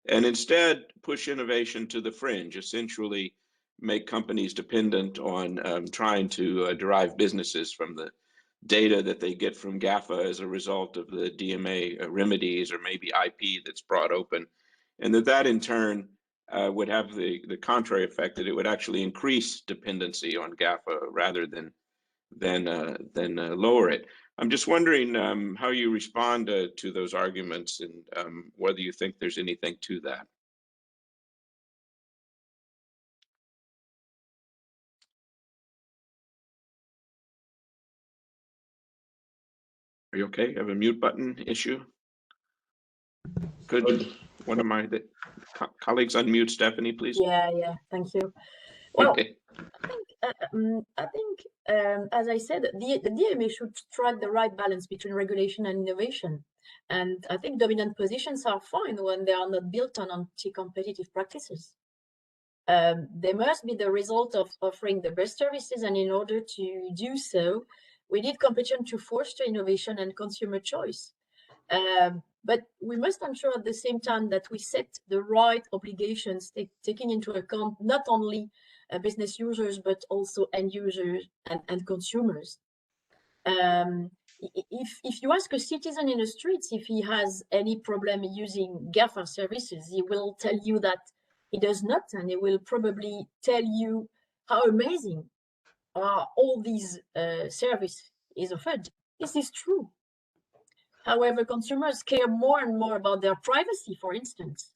and instead push innovation to the fringe, essentially make companies dependent on trying to derive businesses from the data that they get from GAFA as a result of the DMA remedies or maybe IP that's brought open, and that in turn would have the contrary effect, that it would actually increase dependency on GAFA rather than lower it. I'm just wondering how you respond to those arguments, and whether you think there's anything to that. Are you okay? You have a mute button issue? Could one of my colleagues unmute Stephanie, please? Yeah, thank you. Well, Okay. I think, as I said, the DMA should strike the right balance between regulation and innovation. And I think dominant positions are fine when they are not built on anti-competitive practices. They must be the result of offering the best services, and in order to do so, we need competition to foster innovation and consumer choice. But we must ensure at the same time that we set the right obligations, taking into account not only business users, but also end users and consumers. If you ask a citizen in the streets if he has any problem using GAFA services, he will tell you that he does not, and he will probably tell you how amazing all these services is offered. This is true. However, consumers care more and more about their privacy, for instance.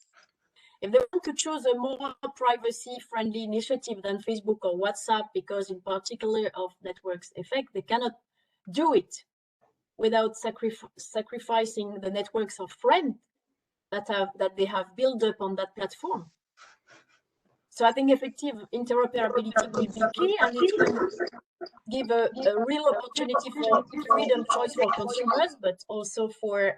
If they want to choose a more privacy-friendly initiative than Facebook or WhatsApp, because in particular of network's effect, they cannot do it without sacrificing the networks of friends that they have built up on that platform. So I think effective interoperability will be key, and it will give a real opportunity for freedom choice for consumers, but also for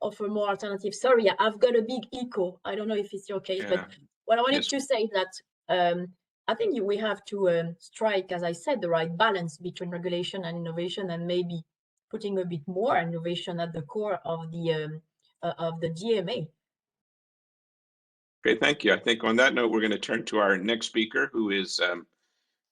offer more alternatives. Sorry, I've got a big echo. I don't know if it's your case, but what I wanted to say is that I think we have to strike, as I said, the right balance between regulation and innovation, and maybe putting a bit more innovation at the core of the DMA. Okay, thank you. I think on that note, we're going to turn to our next speaker, who is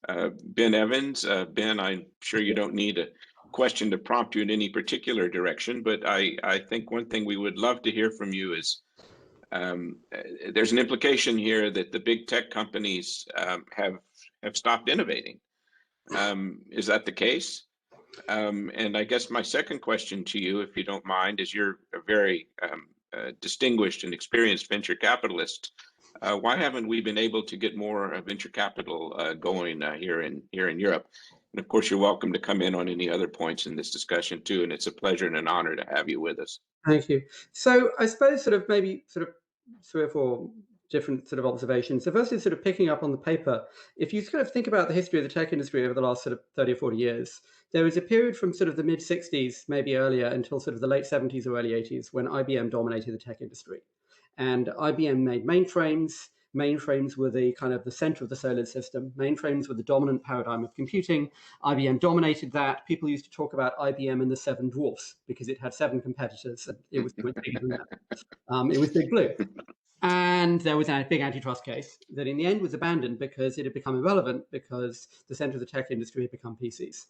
Ben Evans. Ben, I'm sure you don't need a question to prompt you in any particular direction, but I think one thing we would love to hear from you is there's an implication here that the big tech companies have stopped innovating. Is that the case? And I guess my second question to you, if you don't mind, is you're a very distinguished and experienced venture capitalist. Why haven't we been able to get more venture capital going here in Europe? And of course, you're welcome to come in on any other points in this discussion too. And it's a pleasure and an honor to have you with us. Thank you. So I suppose maybe 3 or 4 different observations. The first is picking up on the paper. If you think about the history of the tech industry over the last 30 or 40 years, there was a period from the mid 60s, maybe earlier, until the late 70s or early 80s, when IBM dominated the tech industry. And IBM made mainframes. Mainframes were the the center of the solar system. Mainframes were the dominant paradigm of computing. IBM dominated that. People used to talk about IBM and the 7 dwarfs because it had 7 competitors, and it was much bigger than that. It was Big Blue. And there was a big antitrust case that in the end was abandoned because it had become irrelevant, because the center of the tech industry had become PCs.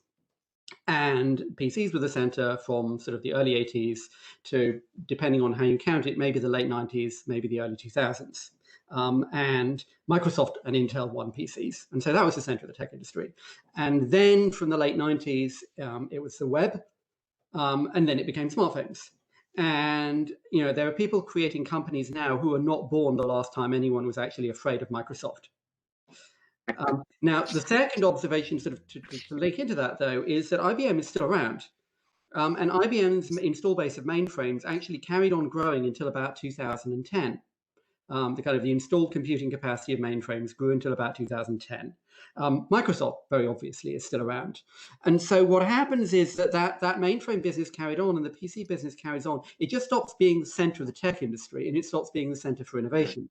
And PCs were the center from the early 80s to, depending on how you count it, maybe the late 90s, maybe the early 2000s. And Microsoft and Intel won PCs. And so that was the center of the tech industry. And then from the late 90s, it was the web, and then it became smartphones. And there are people creating companies now who are not born the last time anyone was actually afraid of Microsoft. Now, the second observation to link into that, though, is that IBM is still around. And IBM's install base of mainframes actually carried on growing until about 2010. The installed computing capacity of mainframes grew until about 2010. Microsoft, very obviously, is still around. And so what happens is that mainframe business carried on and the PC business carries on. It just stops being the center of the tech industry, and it stops being the center for innovation.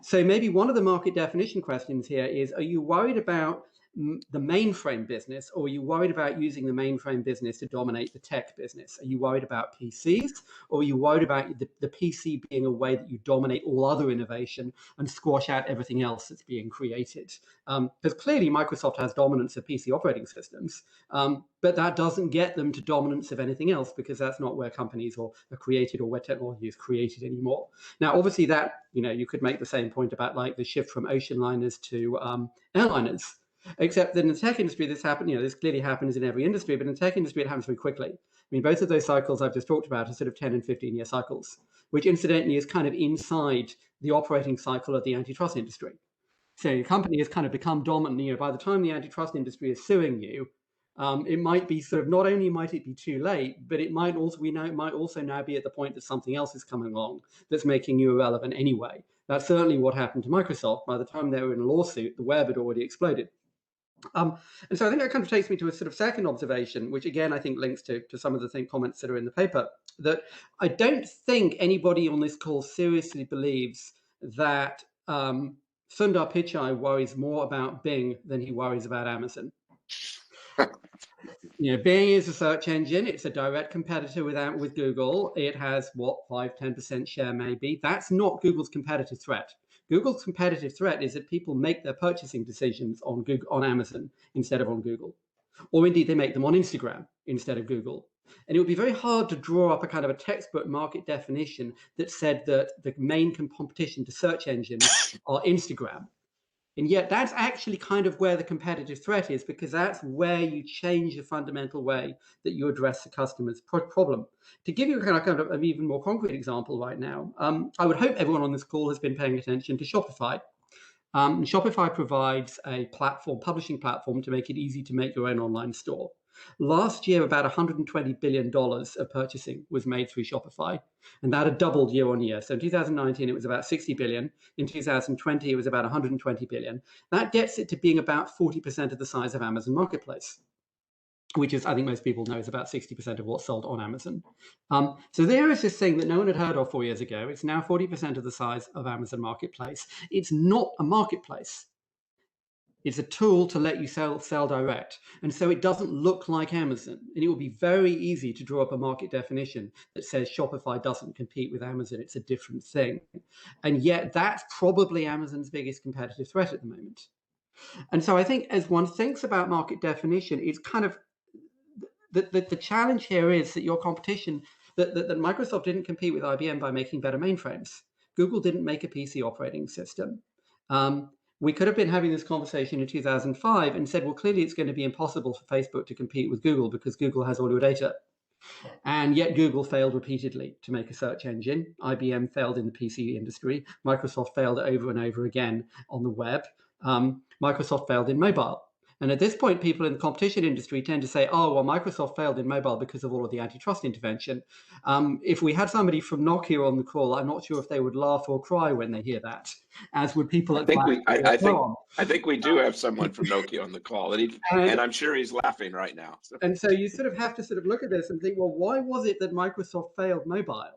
So maybe one of the market definition questions here is, are you worried about the mainframe business, or are you worried about using the mainframe business to dominate the tech business? Are you worried about PCs, or are you worried about the PC being a way that you dominate all other innovation and squash out everything else that's being created? Because clearly Microsoft has dominance of PC operating systems, but that doesn't get them to dominance of anything else, because that's not where companies are created or where technology is created anymore. Now, obviously that, you could make the same point about the shift from ocean liners to airliners. Except that in the tech industry, this happened. This clearly happens in every industry, but in the tech industry, it happens very quickly. I mean, both of those cycles I've just talked about are 10 and 15-year cycles, which incidentally is inside the operating cycle of the antitrust industry. So your company has become dominant. By the time the antitrust industry is suing you, It might be sort of, not only might it be too late, but it might also, we know it might also now be at the point that something else is coming along that's making you irrelevant anyway. That's certainly what happened to Microsoft. By the time they were in a lawsuit, the web had already exploded. And so I think that kind of takes me to a sort of second observation, which again I think links to some of the comments that are in the paper, that I don't think anybody on this call seriously believes that Sundar Pichai worries more about Bing than he worries about Amazon. You know, Bing is a search engine. It's a direct competitor with Google. It has what, 5-10% share maybe. That's not Google's competitive threat. Google's competitive threat is that people make their purchasing decisions on Amazon instead of on Google, or indeed they make them on Instagram instead of Google. And it would be very hard to draw up a kind of a textbook market definition that said that the main competition to search engines are Instagram. And yet that's actually kind of where the competitive threat is, because that's where you change the fundamental way that you address the customer's problem. To give you a kind of an even more concrete example right now, I would hope everyone on this call has been paying attention to Shopify. Shopify provides a publishing platform to make it easy to make your own online store. Last year, about $120 billion of purchasing was made through Shopify, and that had doubled year on year. So in 2019, it was about 60 billion. In 2020, it was about 120 billion. That gets it to being about 40% of the size of Amazon Marketplace, which is, I think most people know, is about 60% of what's sold on Amazon. So there is this thing that no one had heard of 4 years ago. It's now 40% of the size of Amazon Marketplace. It's not a marketplace. It's a tool to let you sell direct. And so it doesn't look like Amazon. And it would be very easy to draw up a market definition that says Shopify doesn't compete with Amazon. It's a different thing. And yet that's probably Amazon's biggest competitive threat at the moment. And so I think as one thinks about market definition, it's kind of the challenge here is that your competition, that Microsoft didn't compete with IBM by making better mainframes. Google didn't make a PC operating system. We could have been having this conversation in 2005 and said, well, clearly it's going to be impossible for Facebook to compete with Google because Google has all your data. And yet Google failed repeatedly to make a search engine. IBM failed in the PC industry. Microsoft failed over and over again on the web. Microsoft failed in mobile. And at this point, people in the competition industry tend to say, oh, well, Microsoft failed in mobile because of all of the antitrust intervention. If we had somebody from Nokia on the call, I'm not sure if they would laugh or cry when they hear that, as would people at I think we do have someone from Nokia on the call, and I'm sure he's laughing right now. So. And so you sort of have to sort of look at this and think, well, why was it that Microsoft failed mobile?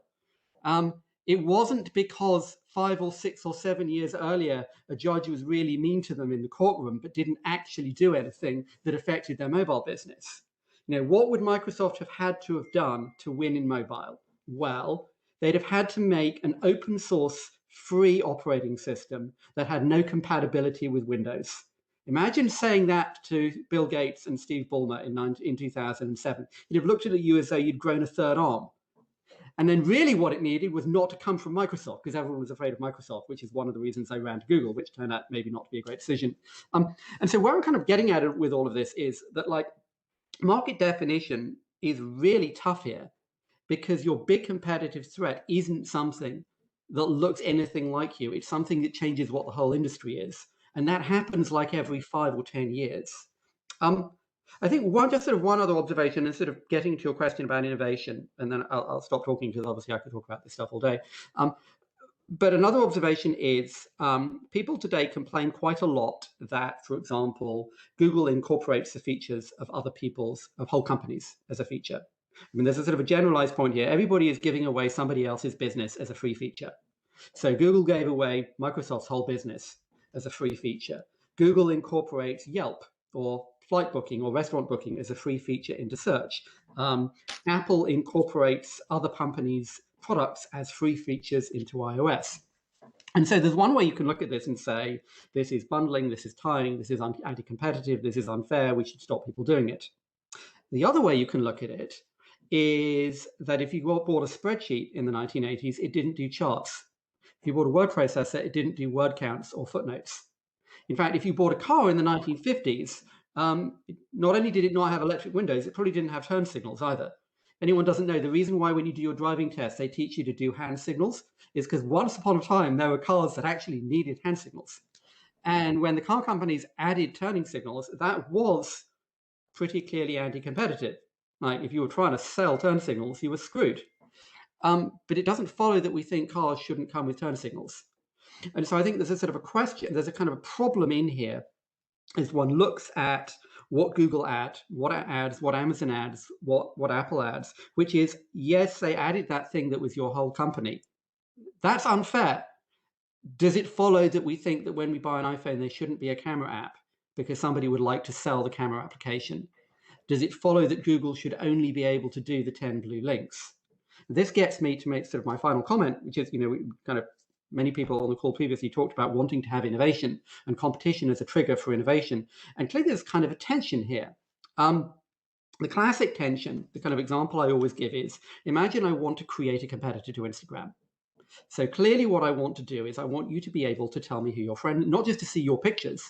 It wasn't because 5 or 6 or 7 years earlier, a judge was really mean to them in the courtroom, but didn't actually do anything that affected their mobile business. You know, what would Microsoft have had to have done to win in mobile? Well, they'd have had to make an open source free operating system that had no compatibility with Windows. Imagine saying that to Bill Gates and Steve Ballmer in 2007. He'd have looked at you as though you'd grown a third arm. And then really what it needed was not to come from Microsoft, because everyone was afraid of Microsoft, which is one of the reasons they ran to Google, which turned out maybe not to be a great decision. And so where I'm kind of getting at it with all of this is that, like, market definition is really tough here, because your big competitive threat isn't something that looks anything like you. It's something that changes what the whole industry is. And that happens like every 5 or 10 years. I think one other observation, and sort of getting to your question about innovation, and then I'll stop talking because obviously I could talk about this stuff all day. But another observation is people today complain quite a lot that, for example, Google incorporates the features of of whole companies as a feature. I mean, there's a sort of a generalized point here. Everybody is giving away somebody else's business as a free feature. So Google gave away Microsoft's whole business as a free feature. Google incorporates Yelp or flight booking or restaurant booking as a free feature into search. Apple incorporates other companies' products as free features into iOS. And so there's one way you can look at this and say, this is bundling, this is tying, this is anti-competitive, this is unfair, we should stop people doing it. The other way you can look at it is that if you bought a spreadsheet in the 1980s, it didn't do charts. If you bought a word processor, it didn't do word counts or footnotes. In fact, if you bought a car in the 1950s, not only did it not have electric windows, it probably didn't have turn signals either. Anyone doesn't know, the reason why when you do your driving test, they teach you to do hand signals is because once upon a time, there were cars that actually needed hand signals. And when the car companies added turning signals, that was pretty clearly anti-competitive. Like if you were trying to sell turn signals, you were screwed. But it doesn't follow that we think cars shouldn't come with turn signals. And so I think there's a sort of a question, there's a kind of a problem in here as one looks at what Google ads, what Amazon ads, what Apple ads, which is, yes, they added that thing that was your whole company. That's unfair. Does it follow that we think that when we buy an iPhone, there shouldn't be a camera app because somebody would like to sell the camera application? Does it follow that Google should only be able to do the 10 blue links? This gets me to make sort of my final comment, which is, many people on the call previously talked about wanting to have innovation and competition as a trigger for innovation. And clearly there's kind of a tension here. The classic tension, the kind of example I always give is, imagine I want to create a competitor to Instagram. So clearly what I want to do is I want you to be able to tell me who your friend, not just to see your pictures,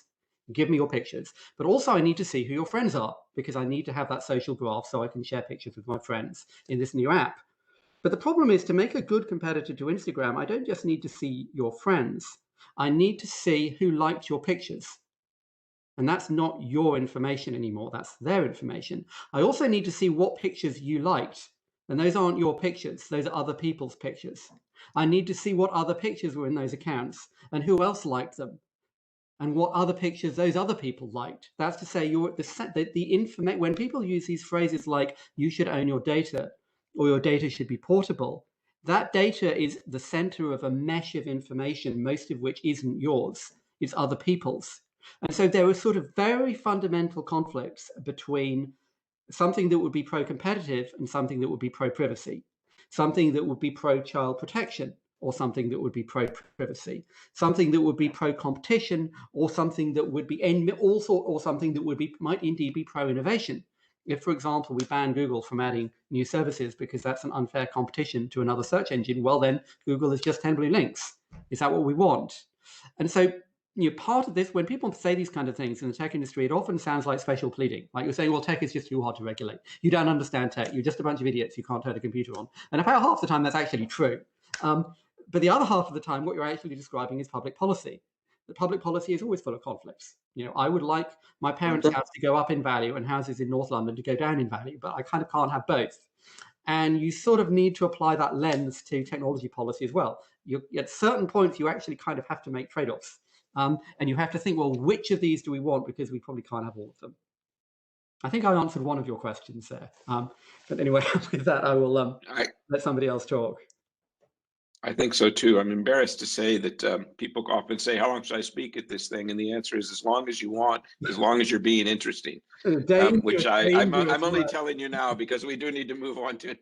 give me your pictures, but also I need to see who your friends are because I need to have that social graph so I can share pictures with my friends in this new app. But the problem is, to make a good competitor to Instagram, I don't just need to see your friends. I need to see who liked your pictures. And that's not your information anymore. That's their information. I also need to see what pictures you liked. And those aren't your pictures. Those are other people's pictures. I need to see what other pictures were in those accounts and who else liked them and what other pictures those other people liked. That's to say, when people use these phrases like you should own your data, or your data should be portable, that data is the center of a mesh of information, most of which isn't yours, it's other people's. And so there are sort of very fundamental conflicts between something that would be pro-competitive and something that would be pro-privacy, something that would be pro-child protection or something that would be pro-privacy, something that would be pro-competition or something that would be something that would be might indeed be pro-innovation. If, for example, we ban Google from adding new services because that's an unfair competition to another search engine, well, then Google is just 10 blue links. Is that what we want? And so, part of this, when people say these kind of things in the tech industry, it often sounds like special pleading. Like you're saying, well, tech is just too hard to regulate. You don't understand tech. You're just a bunch of idiots you can't turn a computer on. And about half the time, that's actually true. But the other half of the time, what you're actually describing is public policy. The public policy is always full of conflicts. I would like my parents' house to go up in value and houses in North London to go down in value, but I kind of can't have both. And you sort of need to apply that lens to technology policy as well. At certain points, you actually kind of have to make trade-offs. And you have to think, well, which of these do we want? Because we probably can't have all of them. I think I answered one of your questions there. But anyway, with that, I will let somebody else talk. I think so too. I'm embarrassed to say that people often say, how long should I speak at this thing? And the answer is as long as you want, as long as you're being interesting, which I'm only telling you now because we do need to move on to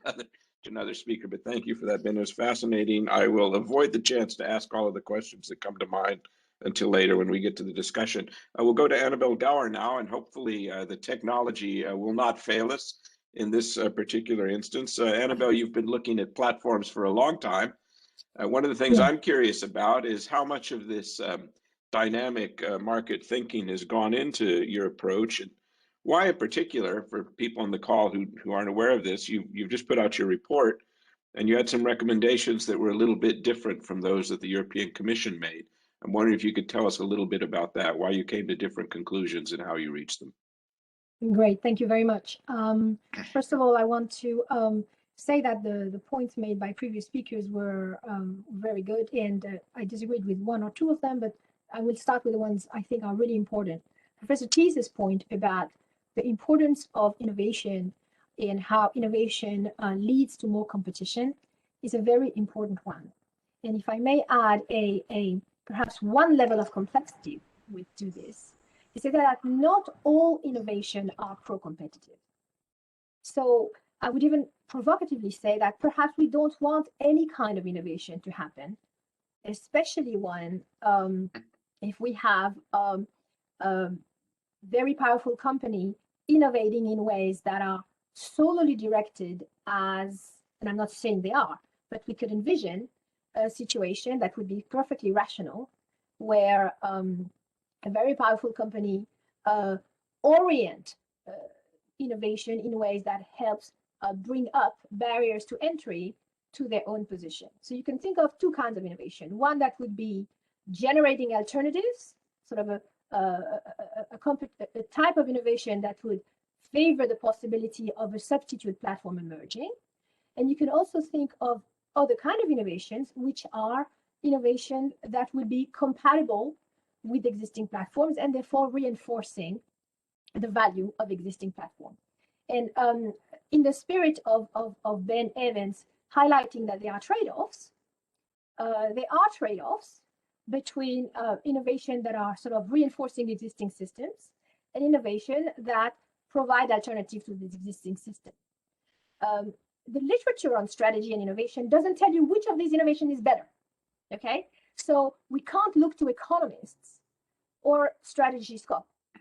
another speaker. But thank you for that, Ben. It was fascinating. I will avoid the chance to ask all of the questions that come to mind until later when we get to the discussion. We'll go to Annabelle Gower now, and hopefully the technology will not fail us in this particular instance. Annabelle, you've been looking at platforms for a long time. One of the things I'm curious about is how much of this dynamic market thinking has gone into your approach, and why in particular, for people on the call who aren't aware of this, you've just put out your report and you had some recommendations that were a little bit different from those that the European Commission made. I'm wondering if you could tell us a little bit about that, why you came to different conclusions and how you reached them. Great, thank you very much. First of all, I want to say that the points made by previous speakers were very good, and I disagreed with one or two of them, but I will start with the ones I think are really important. Professor Teece's point about the importance of innovation and how innovation leads to more competition is a very important one. And if I may add perhaps one level of complexity to this, is that not all innovation are pro-competitive. So I would even provocatively say that perhaps we don't want any kind of innovation to happen, especially when if we have a very powerful company innovating in ways that are solely directed as, and I'm not saying they are, but we could envision a situation that would be perfectly rational, where a very powerful company orient innovation in ways that helps bring up barriers to entry to their own position. So you can think of two kinds of innovation. One that would be generating alternatives, sort of a type of innovation that would favor the possibility of a substitute platform emerging. And you can also think of other kind of innovations, which are innovation that would be compatible with existing platforms and therefore reinforcing the value of existing platform. And in the spirit of Ben Evans highlighting that there are trade-offs between innovation that are sort of reinforcing existing systems and innovation that provide alternatives to this existing system. The literature on strategy and innovation doesn't tell you which of these innovations is better, okay? So we can't look to economists or strategy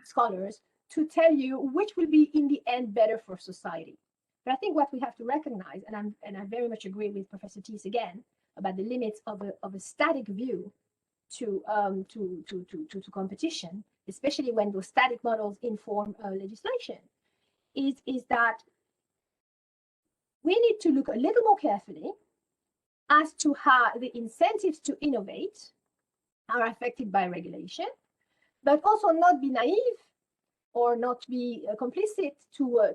scholars to tell you which will be in the end better for society. But I think what we have to recognize, and I very much agree with Professor Teece again about the limits of a static view to competition, especially when those static models inform legislation, is that we need to look a little more carefully as to how the incentives to innovate are affected by regulation, but also not be naive or not be complicit to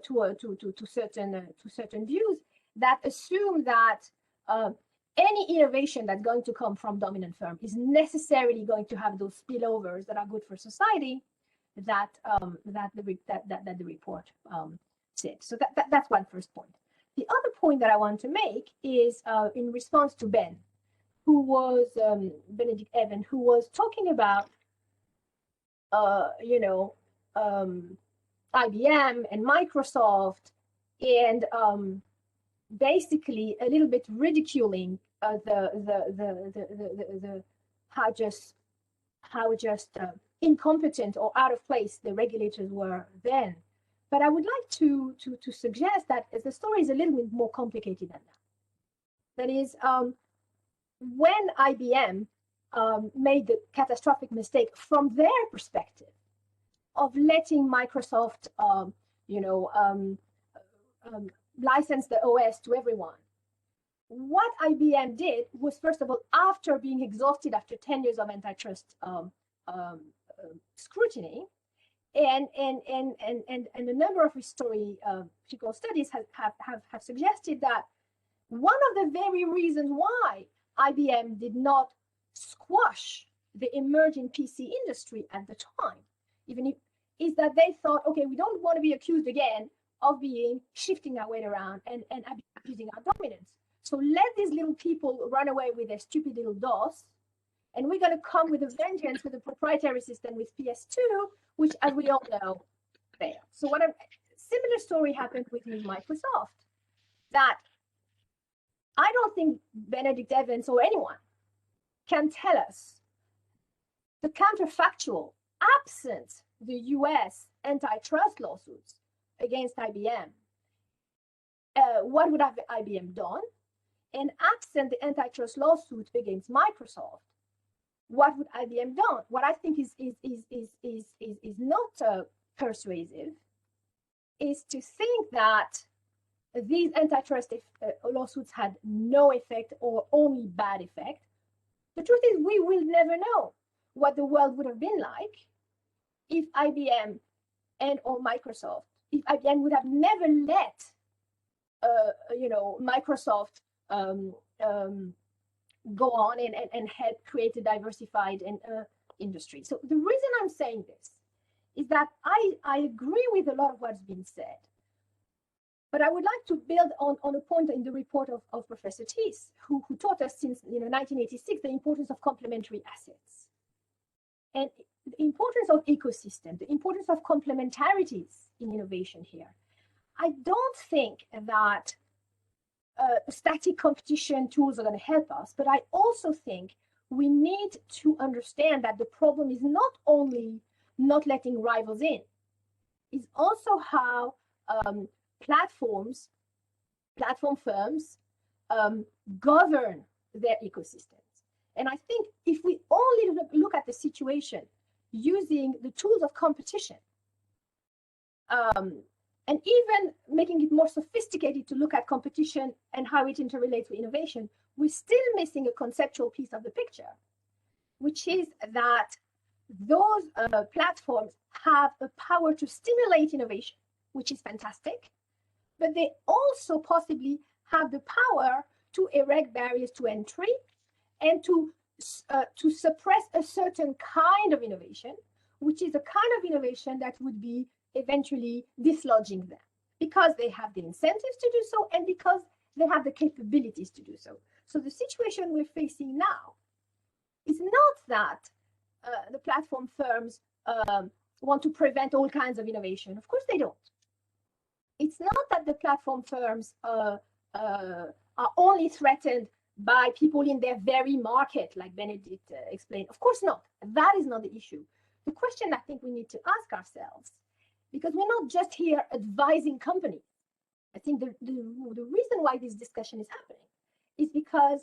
certain views that assume that any innovation that's going to come from dominant firm is necessarily going to have those spillovers that are good for society that the report said. So that's one first point. The other point that I want to make is in response to Ben, who was Benedict Evans, who was talking about IBM and Microsoft, and basically a little bit ridiculing how just incompetent or out of place the regulators were then. But I would like to suggest that the story is a little bit more complicated than that. That is, when IBM made the catastrophic mistake from their perspective of letting Microsoft, license the OS to everyone, what IBM did was, first of all, after being exhausted after 10 years of antitrust scrutiny, and a number of historical studies have suggested that one of the very reasons why IBM did not squash the emerging PC industry at the time, is that they thought, okay, we don't want to be accused again of shifting our weight around and abusing our dominance. So let these little people run away with their stupid little DOS, and we're going to come with a vengeance with a proprietary system with PS2, which, as we all know, failed. So similar story happened with Microsoft, that I don't think Benedict Evans or anyone can tell us the counterfactual, absent the US antitrust lawsuits against IBM, what would have IBM done? And absent the antitrust lawsuit against Microsoft, what would IBM done? What I think is not persuasive is to think that these antitrust lawsuits had no effect or only bad effect. The truth is, we will never know what the world would have been like if IBM or Microsoft, if IBM would have never let Microsoft go on and help create a diversified industry. So the reason I'm saying this is that I agree with a lot of what's been said, but I would like to build on a point in the report of Professor Teece, who taught us since 1986 the importance of complementary assets and the importance of ecosystem, the importance of complementarities in innovation here. I don't think that static competition tools are going to help us, but I also think we need to understand that the problem is not only not letting rivals in, it's also how platform firms govern their ecosystems. And I think if we only look at the situation using the tools of competition, and even making it more sophisticated to look at competition and how it interrelates with innovation, we're still missing a conceptual piece of the picture, which is that those platforms have a power to stimulate innovation, which is fantastic, but they also possibly have the power to erect barriers to entry and to suppress a certain kind of innovation, which is a kind of innovation that would be eventually dislodging them because they have the incentives to do so and because they have the capabilities to do so. So the situation we're facing now is not that the platform firms want to prevent all kinds of innovation. Of course they don't. It's not that the platform firms are only threatened by people in their very market, like Benedict explained. Of course not. That is not the issue. The question I think we need to ask ourselves, because we're not just here advising companies. I think the reason why this discussion is happening is because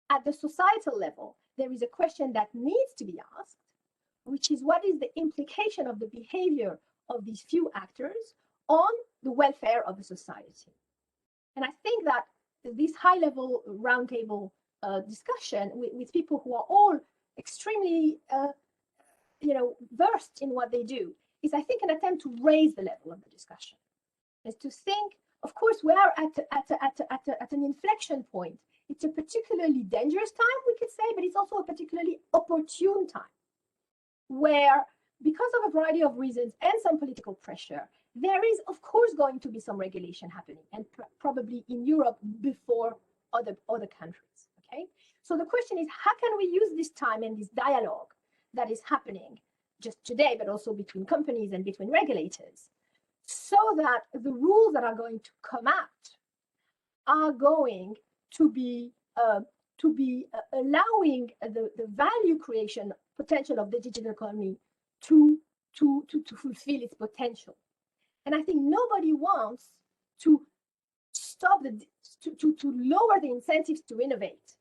at the societal level, there is a question that needs to be asked, which is what is the implication of the behavior of these few actors on the welfare of the society? And I think that this high-level roundtable discussion with people who are all extremely, versed in what they do is, I think, an attempt to raise the level of the discussion. Is to think, of course, we are at an inflection point. It's a particularly dangerous time, we could say, but it's also a particularly opportune time, where, because of a variety of reasons and some political pressure, there is, of course, going to be some regulation happening, and probably in Europe before other countries. Okay, so the question is, how can we use this time and this dialogue that is happening just today, but also between companies and between regulators, so that the rules that are going to come out are going to be allowing the value creation potential of the digital economy to fulfill its potential. And I think nobody wants to stop to lower the incentives to innovate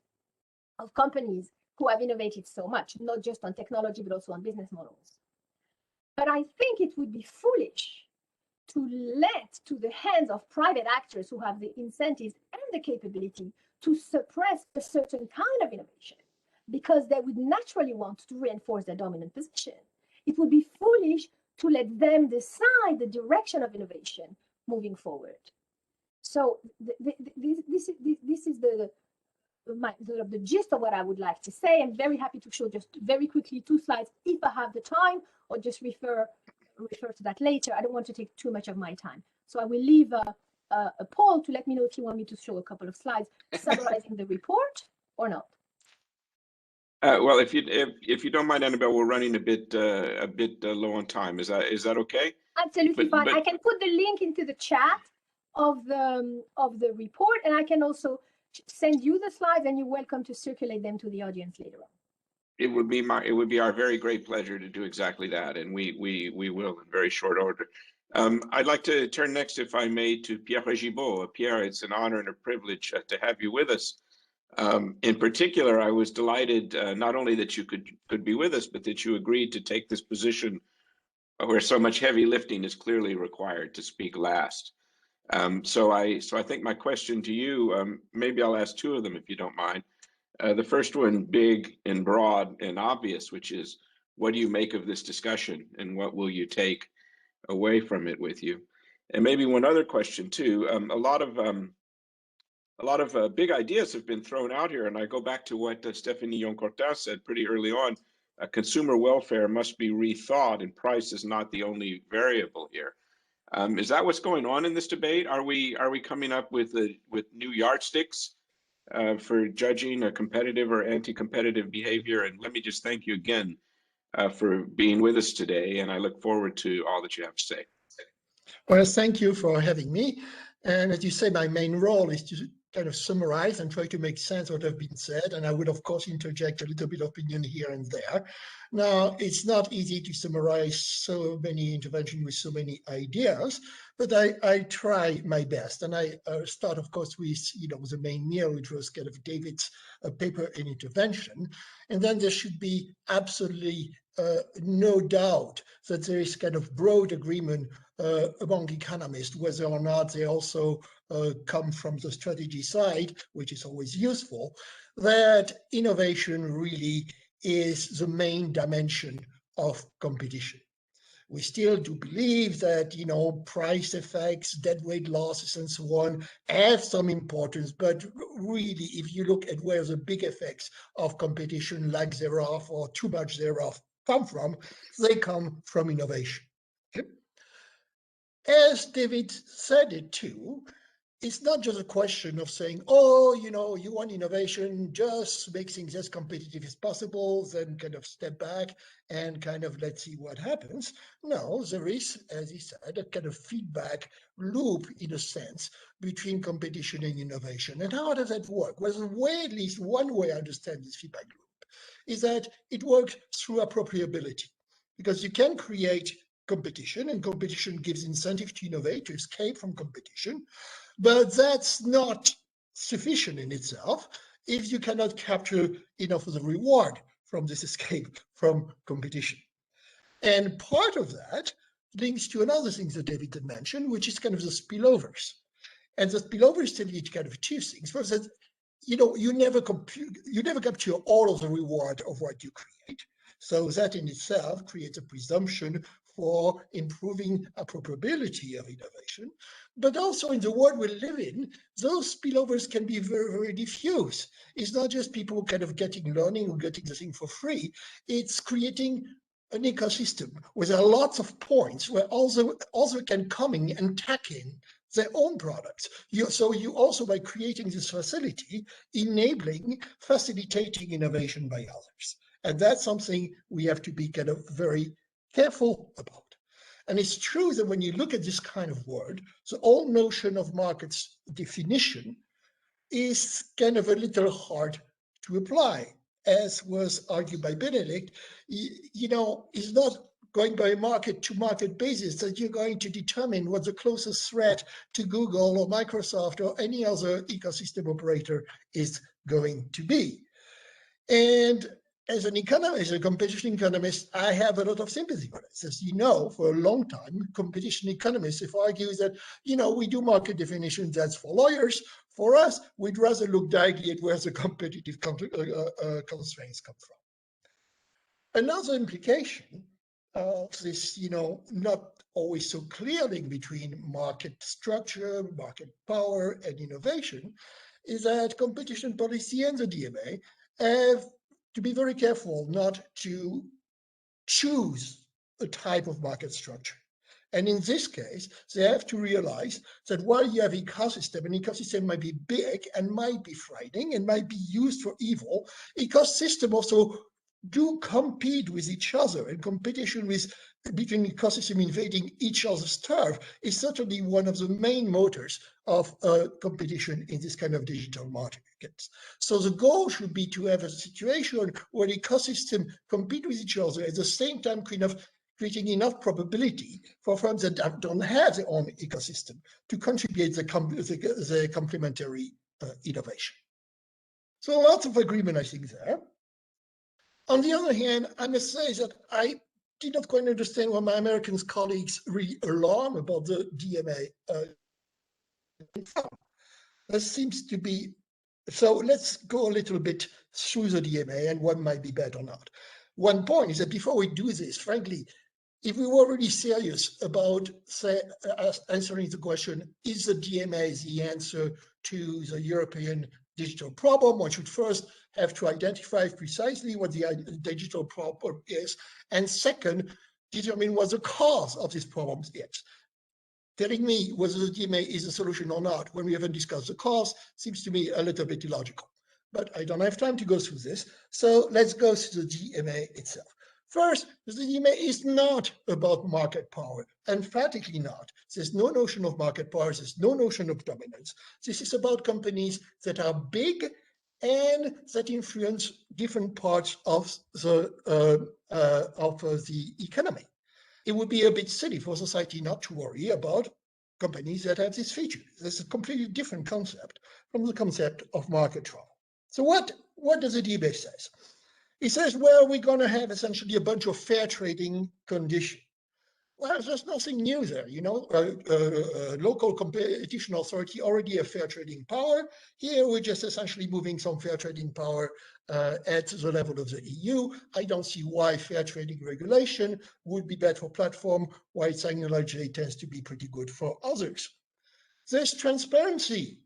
of companies who have innovated so much, not just on technology, but also on business models. But I think it would be foolish to let to the hands of private actors who have the incentives and the capability to suppress a certain kind of innovation, because they would naturally want to reinforce their dominant position. It would be foolish to let them decide the direction of innovation moving forward. So this is the gist of what I would like to say. I'm very happy to show just very quickly 2 slides if I have the time, or just refer to that later. I don't want to take too much of my time. So I will leave a poll to let me know if you want me to show a couple of slides summarizing the report or not. Well, if you don't mind, Annabelle, we're running a bit low on time. Is that okay? Absolutely fine. I can put the link into the chat of the report, and I can also send you the slides, and you're welcome to circulate them to the audience later on. It would be our very great pleasure to do exactly that, and we will in very short order. I'd like to turn next, if I may, to Pierre Régibeau. Pierre, it's an honor and a privilege to have you with us. In particular, I was delighted not only that you could be with us, but that you agreed to take this position where so much heavy lifting is clearly required to speak last. So I think my question to you, maybe I'll ask 2 of them if you don't mind. The first one, big and broad and obvious, which is, what do you make of this discussion, and what will you take away from it with you? And maybe one other question too. A lot of big ideas have been thrown out here, and I go back to what Stéphanie Yon-Courtin said pretty early on. Consumer welfare must be rethought, and price is not the only variable here. Is that what's going on in this debate? Are we coming up with new yardsticks for judging a competitive or anti-competitive behavior? And let me just thank you again for being with us today, and I look forward to all that you have to say. Well, thank you for having me. And as you say, my main role is to kind of summarize and try to make sense of what has been said. And I would, of course, interject a little bit of opinion here and there. Now, it's not easy to summarize so many interventions with so many ideas, but I try my best. And I start, of course, with the main meal, which was kind of David's paper and intervention. And then there should be absolutely no doubt that there is kind of broad agreement among economists, whether or not they also come from the strategy side, which is always useful, that innovation really is the main dimension of competition. We still do believe that, price effects, deadweight losses, and so on have some importance. But really, if you look at where the big effects of competition, lack thereof, or too much thereof come from, they come from innovation. Okay? As David said it too, it's not just a question of saying, oh, you want innovation, just make things as competitive as possible, then kind of step back and kind of let's see what happens. No, there is, as he said, a kind of feedback loop, in a sense, between competition and innovation. And how does that work? Well, the way, at least one way I understand this feedback loop, is that it works through appropriability. Because you can create competition, and competition gives incentive to innovate, to escape from competition. But that's not sufficient in itself if you cannot capture enough of the reward from this escape from competition. And part of that links to another thing that David had mentioned, which is kind of the spillovers. And the spillovers tell you kind of two things. First, that you never capture all of the reward of what you create. So that in itself creates a presumption for improving appropriability of innovation. But also in the world we live in, those spillovers can be very, very diffuse. It's not just people kind of learning or getting the thing for free. It's creating an ecosystem where there are lots of points where also can come in and tack in their own products. So you also, by creating this facility, facilitating innovation by others. And that's something we have to be kind of very careful about. And it's true that when you look at this kind of world, the whole notion of markets definition is kind of a little hard to apply, as was argued by Benedict. It's not going by market-to-market basis that you're going to determine what the closest threat to Google or Microsoft or any other ecosystem operator is going to be. And as an economist, as a competition economist, I have a lot of sympathy for this. As you know, for a long time, competition economists have argued that, we do market definition, that's for lawyers. For us, we'd rather look directly at where the competitive constraints come from. Another implication of this, not always so clear link between market structure, market power, and innovation is that competition policy and the DMA have to be very careful not to choose a type of market structure. And in this case, they have to realize that while you have an ecosystem might be big and might be frightening and might be used for evil, ecosystems also do compete with each other, and competition between ecosystem invading each other's turf is certainly one of the main motors of competition in this kind of digital markets. So the goal should be to have a situation where ecosystems compete with each other at the same time creating enough probability for firms that don't have their own ecosystem to contribute the complementary innovation. So lots of agreement, I think, there. On the other hand, I must say that I did not quite understand why my American colleagues really alarm about the DMA. There seems to be, so let's go a little bit through the DMA and what might be bad or not. One point is that before we do this, frankly, if we were really serious about answering the question, is the DMA the answer to the European digital problem, one should first have to identify precisely what the digital problem is, and second, determine what the cause of this problem is. Telling me whether the DMA is a solution or not when we haven't discussed the cause seems to me a little bit illogical. But I don't have time to go through this, so let's go through the DMA itself. First, the DMA is not about market power, emphatically not. There's no notion of market power, there's no notion of dominance. This is about companies that are big and that influence different parts of the economy. It would be a bit silly for society not to worry about companies that have this feature. This is a completely different concept from the concept of market power. So what does the DMA say? It says, well, we're going to have essentially a bunch of fair trading conditions. Well, there's nothing new there, you know. Local competition authority already have fair trading power. Here, we're just essentially moving some fair trading power at the level of the EU. I don't see why fair trading regulation would be bad for platform, while technology tends to be pretty good for others. There's transparency.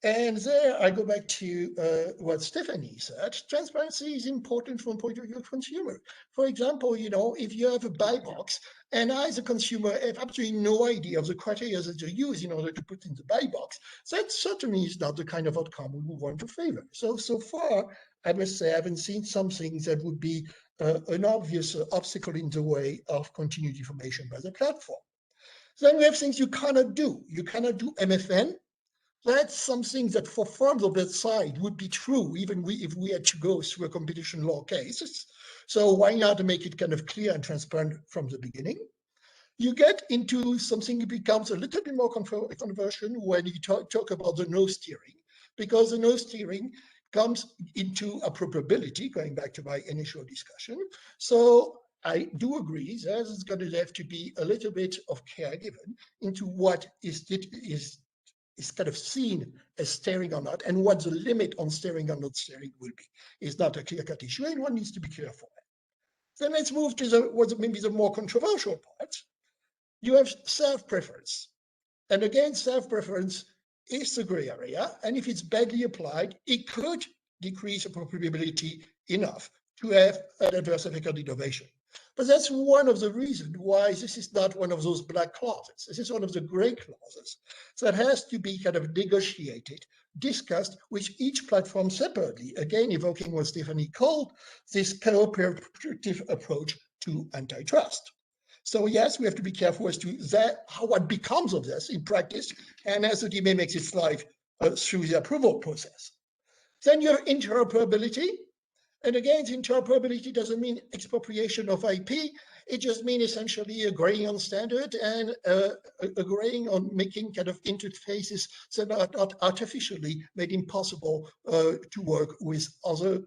And there I go back to what Stephanie said. Transparency is important from the point of view of consumer. For example, you know, if you have a buy box and I, as a consumer, have absolutely no idea of the criteria that you use in order to put in the buy box, that certainly is not the kind of outcome we would want to favor. So far, I must say, I haven't seen something that would be an obvious obstacle in the way of continued information by the platform. Then we have things you cannot do. You cannot do MFN. That's something that for firms of that side would be true, even if we had to go through a competition law cases. So why not make it kind of clear and transparent from the beginning? You get into something that becomes a little bit more controversial when you talk about the no steering, because the no steering comes into appropriability, going back to my initial discussion. So I do agree there's going to have to be a little bit of care given into what is kind of seen as steering or not, and what the limit on steering or not steering will be. It's not a clear-cut issue, and one needs to be careful. Then let's move to what maybe the more controversial part. You have self-preference. And again, self-preference is the gray area, and if it's badly applied, it could decrease appropriability enough to have an adverse effect on innovation. But that's one of the reasons why this is not one of those black clauses. This is one of the gray clauses that has to be kind of negotiated, discussed with each platform separately, again, evoking what Stephanie called this cooperative approach to antitrust. So yes, we have to be careful as to what becomes of this in practice, and as the DMA makes its life through the approval process. Then you have interoperability. And again, interoperability doesn't mean expropriation of IP. It just means essentially agreeing on standard and agreeing on making kind of interfaces that are not artificially made impossible to work with other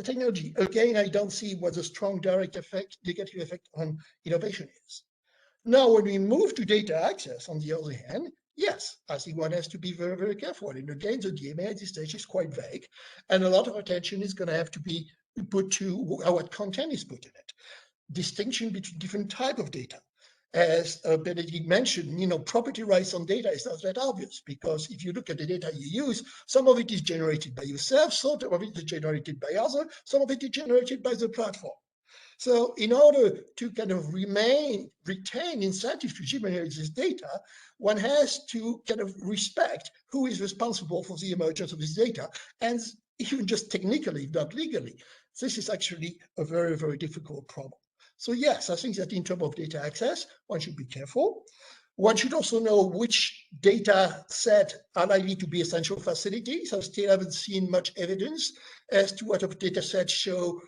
technology. Again, I don't see what the strong direct effect, negative effect on innovation is. Now, when we move to data access, on the other hand, yes, I think one has to be very, very careful. And again, the DMA at this stage is quite vague, and a lot of attention is going to have to be put to what content is put in it. Distinction between different type of data. As Benedict mentioned, you know, property rights on data is not that obvious, because if you look at the data you use, some of it is generated by yourself, some of it is generated by others, some of it is generated by the platform. So in order to kind of retain incentive to generate this data, one has to kind of respect who is responsible for the emergence of this data, and even just technically, if not legally. This is actually a very, very difficult problem. So yes, I think that in terms of data access, one should be careful. One should also know which data set are likely to be essential facilities. I still haven't seen much evidence as to what of data sets show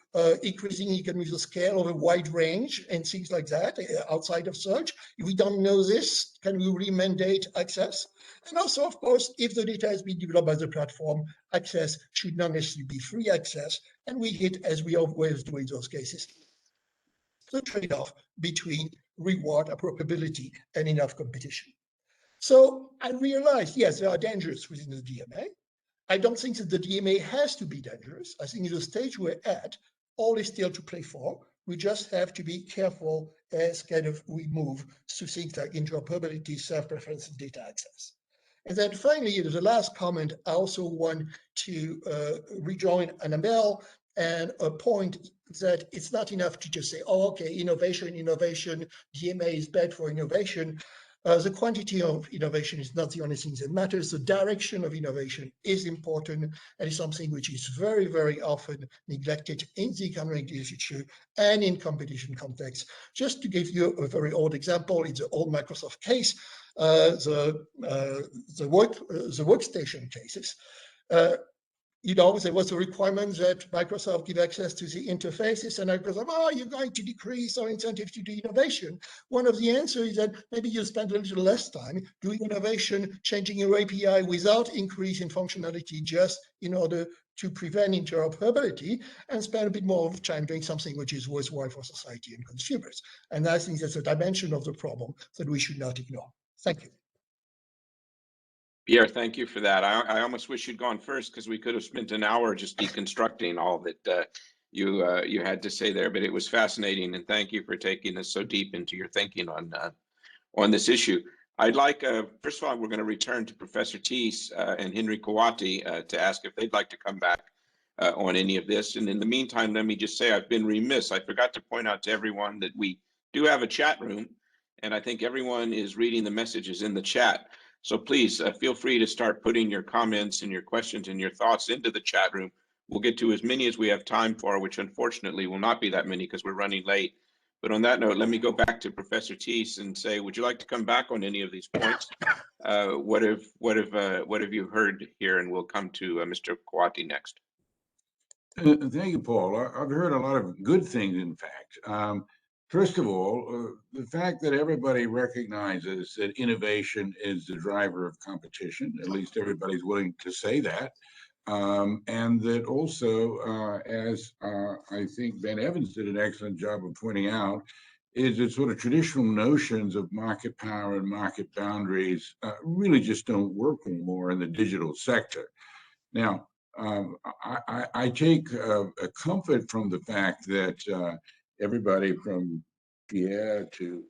increasing economies of scale over a wide range and things like that outside of search. If we don't know this, can we re-mandate access? And also, of course, if the data has been developed by the platform, access should not necessarily be free access. And we hit, as we always do in those cases, the trade-off between reward, appropriability, and enough competition. So I realized, yes, there are dangers within the DMA. I don't think that the DMA has to be dangerous. I think at the stage we're at, all is still to play for. We just have to be careful as kind of we move to things like interoperability, self-preference, and data access. And then finally, the last comment, I also want to rejoin Annabelle and a point that it's not enough to just say, oh, okay, innovation, DMA is bad for innovation. The quantity of innovation is not the only thing that matters. The direction of innovation is important, and is something which is very, very often neglected in the economic literature and in competition context. Just to give you a very old example, it's the old Microsoft case, the workstation cases. You know, there was a requirement that Microsoft give access to the interfaces, and Microsoft, oh, you're going to decrease our incentive to do innovation. One of the answers is that maybe you spend a little less time doing innovation, changing your API without increase in functionality, just in order to prevent interoperability and spend a bit more of time doing something which is worthwhile for society and consumers. And I think that's a dimension of the problem that we should not ignore. Thank you. Pierre, thank you for that. I almost wish you'd gone first because we could have spent an hour just deconstructing all that you had to say there, but it was fascinating, and thank you for taking us so deep into your thinking on this issue. I'd like, first of all, we're going to return to Professor Teece and Henry Kahwaty to ask if they'd like to come back on any of this. And in the meantime, let me just say I've been remiss. I forgot to point out to everyone that we do have a chat room, and I think everyone is reading the messages in the chat. So please feel free to start putting your comments and your questions and your thoughts into the chat room. We'll get to as many as we have time for, which unfortunately will not be that many because we're running late. But on that note, let me go back to Professor Teece and say, would you like to come back on any of these points? What have you heard here? And we'll come to Mr. Kahwaty next. Thank you, Paul. I've heard a lot of good things, in fact. First of all, the fact that everybody recognizes that innovation is the driver of competition, at least everybody's willing to say that, and that also, as I think Ben Evans did an excellent job of pointing out, is that sort of traditional notions of market power and market boundaries really just don't work anymore in the digital sector. Now, I take a comfort from the fact that everybody from Pierre to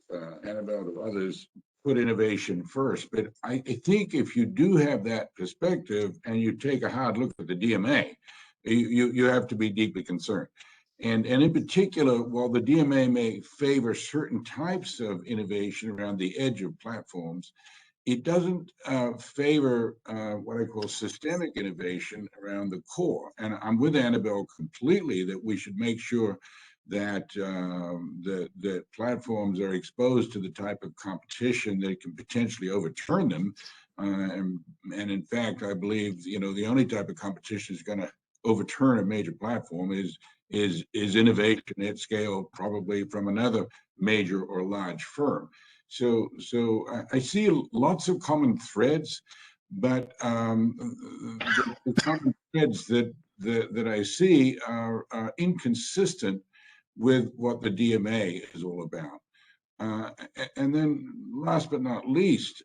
Annabelle to others put innovation first. But I think if you do have that perspective and you take a hard look at the DMA, you have to be deeply concerned. And in particular, while the DMA may favor certain types of innovation around the edge of platforms, it doesn't favor what I call systemic innovation around the core. And I'm with Annabelle completely that we should make sure that that platforms are exposed to the type of competition that can potentially overturn them. And in fact, I believe the only type of competition that's going to overturn a major platform is innovation at scale, probably from another major or large firm. So I see lots of common threads, but the common threads that I see are inconsistent with what the DMA is all about. And then last but not least,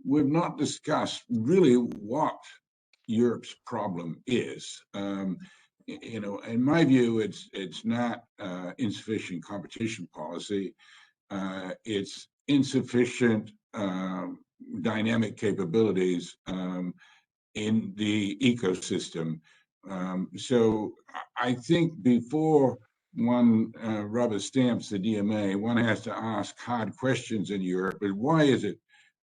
we've not discussed really what Europe's problem is. In my view, it's not insufficient competition policy. It's insufficient dynamic capabilities in the ecosystem. So I think before one rubber stamps the DMA, one has to ask hard questions in Europe. But why is it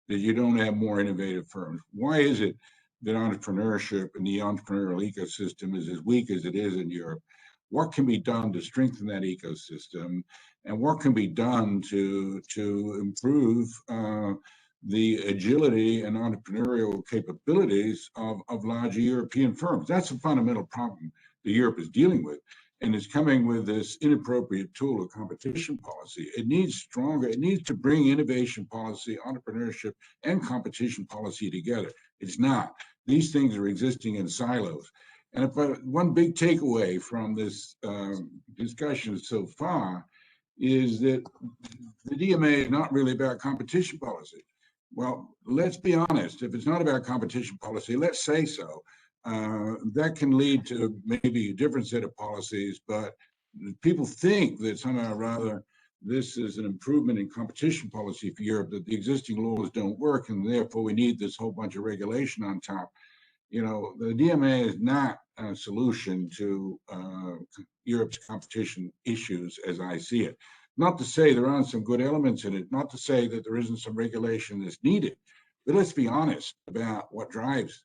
that you don't have more innovative firms? Why is it that entrepreneurship and the entrepreneurial ecosystem is as weak as it is in Europe? What can be done to strengthen that ecosystem? And what can be done to improve the agility and entrepreneurial capabilities of larger European firms? That's a fundamental problem that Europe is dealing with. And it's coming with this inappropriate tool of competition policy. It needs stronger, it needs to bring innovation policy, entrepreneurship, and competition policy together. It's not. These things are existing in silos. And one big takeaway from this discussion so far is that the DMA is not really about competition policy. Well, let's be honest. If it's not about competition policy, let's say so. That can lead to maybe a different set of policies, but people think that somehow or rather this is an improvement in competition policy for Europe, that the existing laws don't work, and therefore we need this whole bunch of regulation on top. The DMA is not a solution to Europe's competition issues as I see it. Not to say there aren't some good elements in it, not to say that there isn't some regulation that's needed, but let's be honest about what drives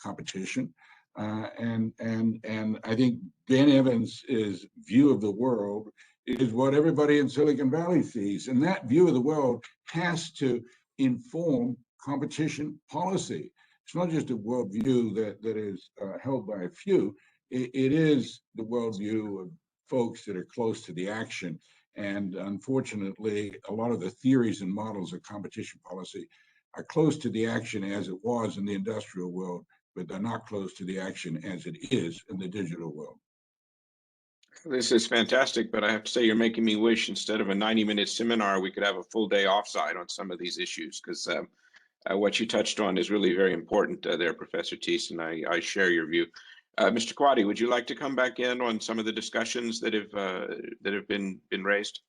competition. And I think Ben Evans' view of the world is what everybody in Silicon Valley sees. And that view of the world has to inform competition policy. It's not just a worldview that is held by a few. It is the worldview of folks that are close to the action. And unfortunately, a lot of the theories and models of competition policy are close to the action as it was in the industrial world but they're not close to the action as it is in the digital world. This is fantastic, but I have to say you're making me wish instead of a 90-minute seminar, we could have a full day offsite on some of these issues, because what you touched on is really very important there, Professor Teece, and I share your view. Mr. Kahwaty, would you like to come back in on some of the discussions that have been raised?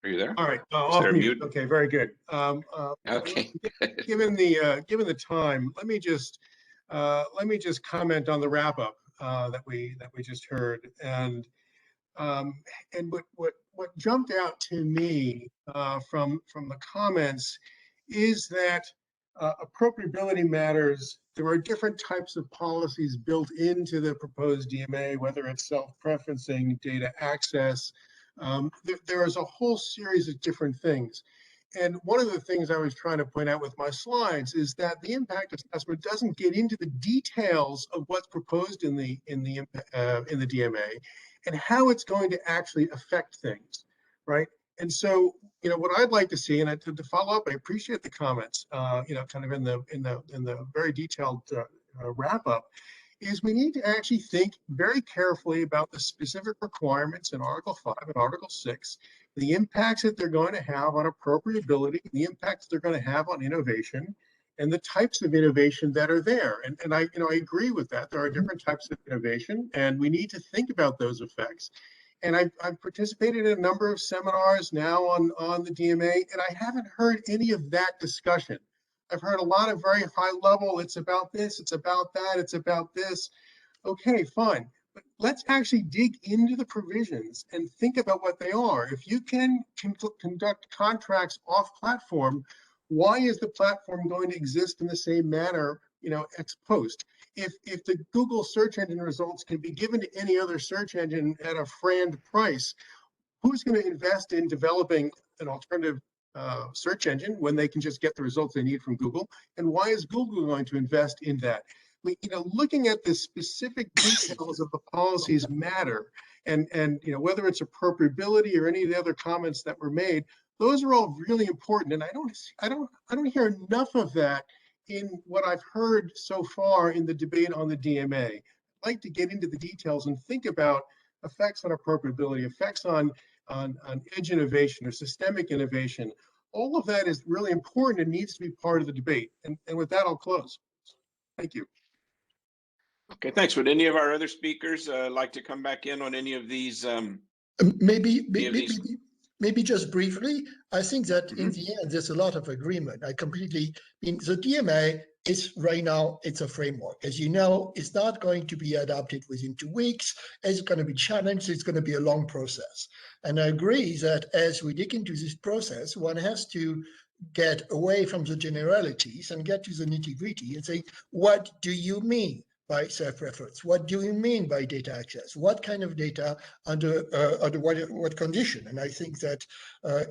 Are you there? All right, Is off there a mute. mute? Okay, very good. Okay. Given the time, let me just comment on the wrap up that we just heard, and what jumped out to me from the comments is that appropriability matters. There are different types of policies built into the proposed DMA, whether it's self-preferencing, data access. There is a whole series of different things. And one of the things I was trying to point out with my slides is that the impact assessment doesn't get into the details of what's proposed in the DMA and how it's going to actually affect things, right? And so, what I'd like to see, and to follow up, I appreciate the comments, kind of in the very detailed wrap up, is we need to actually think very carefully about the specific requirements in Article 5 and Article 6, the impacts that they're going to have on appropriability, the impacts they're going to have on innovation, and the types of innovation that are there. And I agree with that. There are different types of innovation, and we need to think about those effects. And I've participated in a number of seminars now on the DMA, and I haven't heard any of that discussion. I've heard a lot of very high level, it's about this, it's about that, it's about this. Okay, fine. But let's actually dig into the provisions and think about what they are. If you can conduct contracts off platform, why is the platform going to exist in the same manner, ex post? If the Google search engine results can be given to any other search engine at a friend price, who's going to invest in developing an alternative search engine when they can just get the results they need from Google? And why is Google going to invest in that? Looking at the specific details of the policies matter, and whether it's appropriability or any of the other comments that were made, those are all really important. And I don't hear enough of that in what I've heard so far in the debate on the DMA. I'd like to get into the details and think about effects on appropriability, effects on edge innovation or systemic innovation. All of that is really important and needs to be part of the debate. And with that, I'll close. Thank you. Okay, thanks. Would any of our other speakers like to come back in on any of these? Maybe just briefly, I think that in the end, there's a lot of agreement. The DMA is right now, it's a framework. As you know, it's not going to be adopted within 2 weeks. It's going to be challenged. It's going to be a long process. And I agree that as we dig into this process, one has to get away from the generalities and get to the nitty-gritty and say, what do you mean by self-reference? What do you mean by data access? What kind of data under what condition? And I think that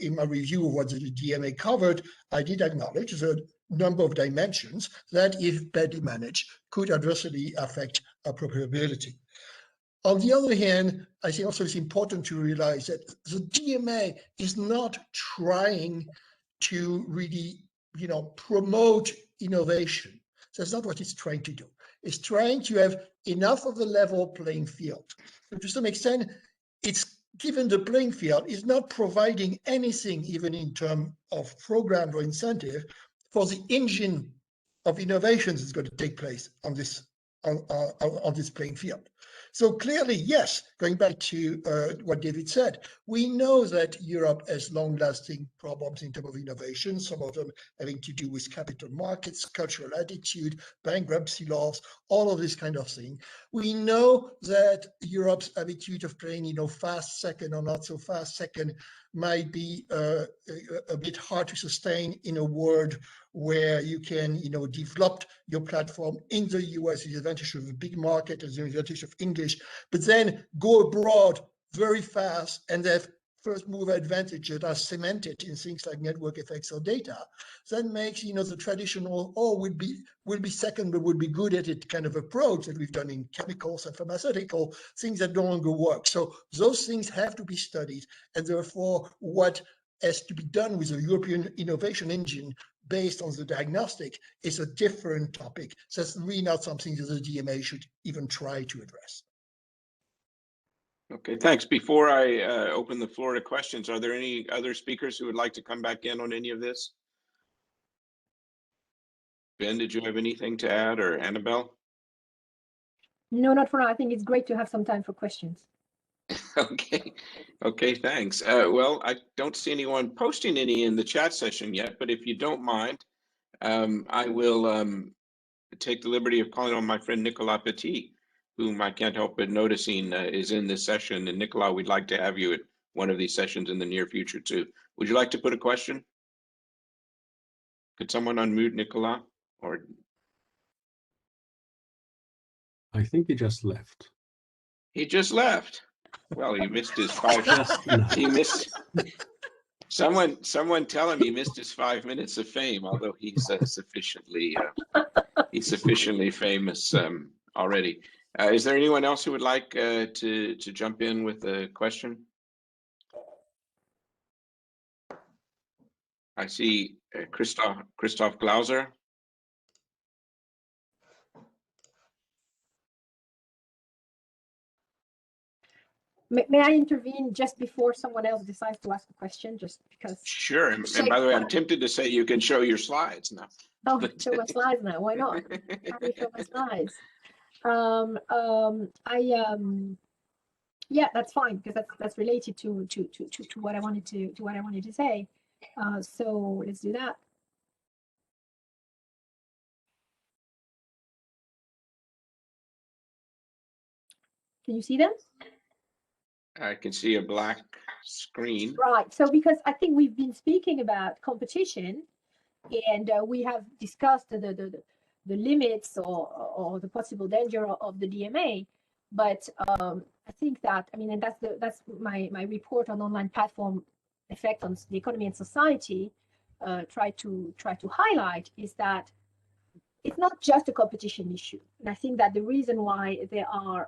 in my review of what the DMA covered, I did acknowledge the number of dimensions that, if badly managed, could adversely affect appropriability. On the other hand, I think also it's important to realize that the DMA is not trying to really, promote innovation. That's not what it's trying to do. It's trying to have enough of a level playing field. So to some extent, it's given the playing field, is not providing anything, even in terms of program or incentive, for the engine of innovations that's going to take place on this playing field. So clearly, yes, going back to what David said, we know that Europe has long-lasting problems in terms of innovation, some of them having to do with capital markets, cultural attitude, bankruptcy laws, all of this kind of thing. We know that Europe's attitude of playing, fast second or not so fast second might be a bit hard to sustain in a world where you can, develop your platform in the US, the advantage of a big market and the advantage of English, but then go abroad very fast and have first mover advantage that are cemented in things like network effects or data. That makes, the traditional, will be second, but would be good at it kind of approach that we've done in chemicals and pharmaceutical, things that no longer work. So those things have to be studied. And therefore, what has to be done with a European innovation engine based on the diagnostic is a different topic. So it's really not something that the DMA should even try to address. Okay, thanks. Before I open the floor to questions, are there any other speakers who would like to come back in on any of this? Ben, did you have anything to add, or Annabelle? No, not for now. I think it's great to have some time for questions. Okay, thanks. Well, I don't see anyone posting any in the chat session yet, but if you don't mind, I will take the liberty of calling on my friend Nicolas Petit, whom I can't help but noticing is in this session. And Nicolas, we'd like to have you at one of these sessions in the near future too. Would you like to put a question? Could someone unmute Nicolas? Or I think he just left. he just left. Well, he missed his 5 Just now. He missed. Someone tell him he missed his 5 minutes of fame, although he's sufficiently famous already. Is there anyone else who would like to jump in with a question? I see Christoph Glauser. May I intervene just before someone else decides to ask a question, just because? Sure, and by the way, I'm tempted to say you can show your slides now. Oh, show my slides now. Why not? Happy to show my slides. Yeah, that's fine, because that's related to what I wanted to say. So let's do that. Can you see them? I can see a black screen. Right. So because I think we've been speaking about competition, and we have discussed the limits or the possible danger of the DMA, but I think that, I mean, and that's my report on online platform effect on the economy and society. Try to highlight is that it's not just a competition issue, and I think that the reason why there are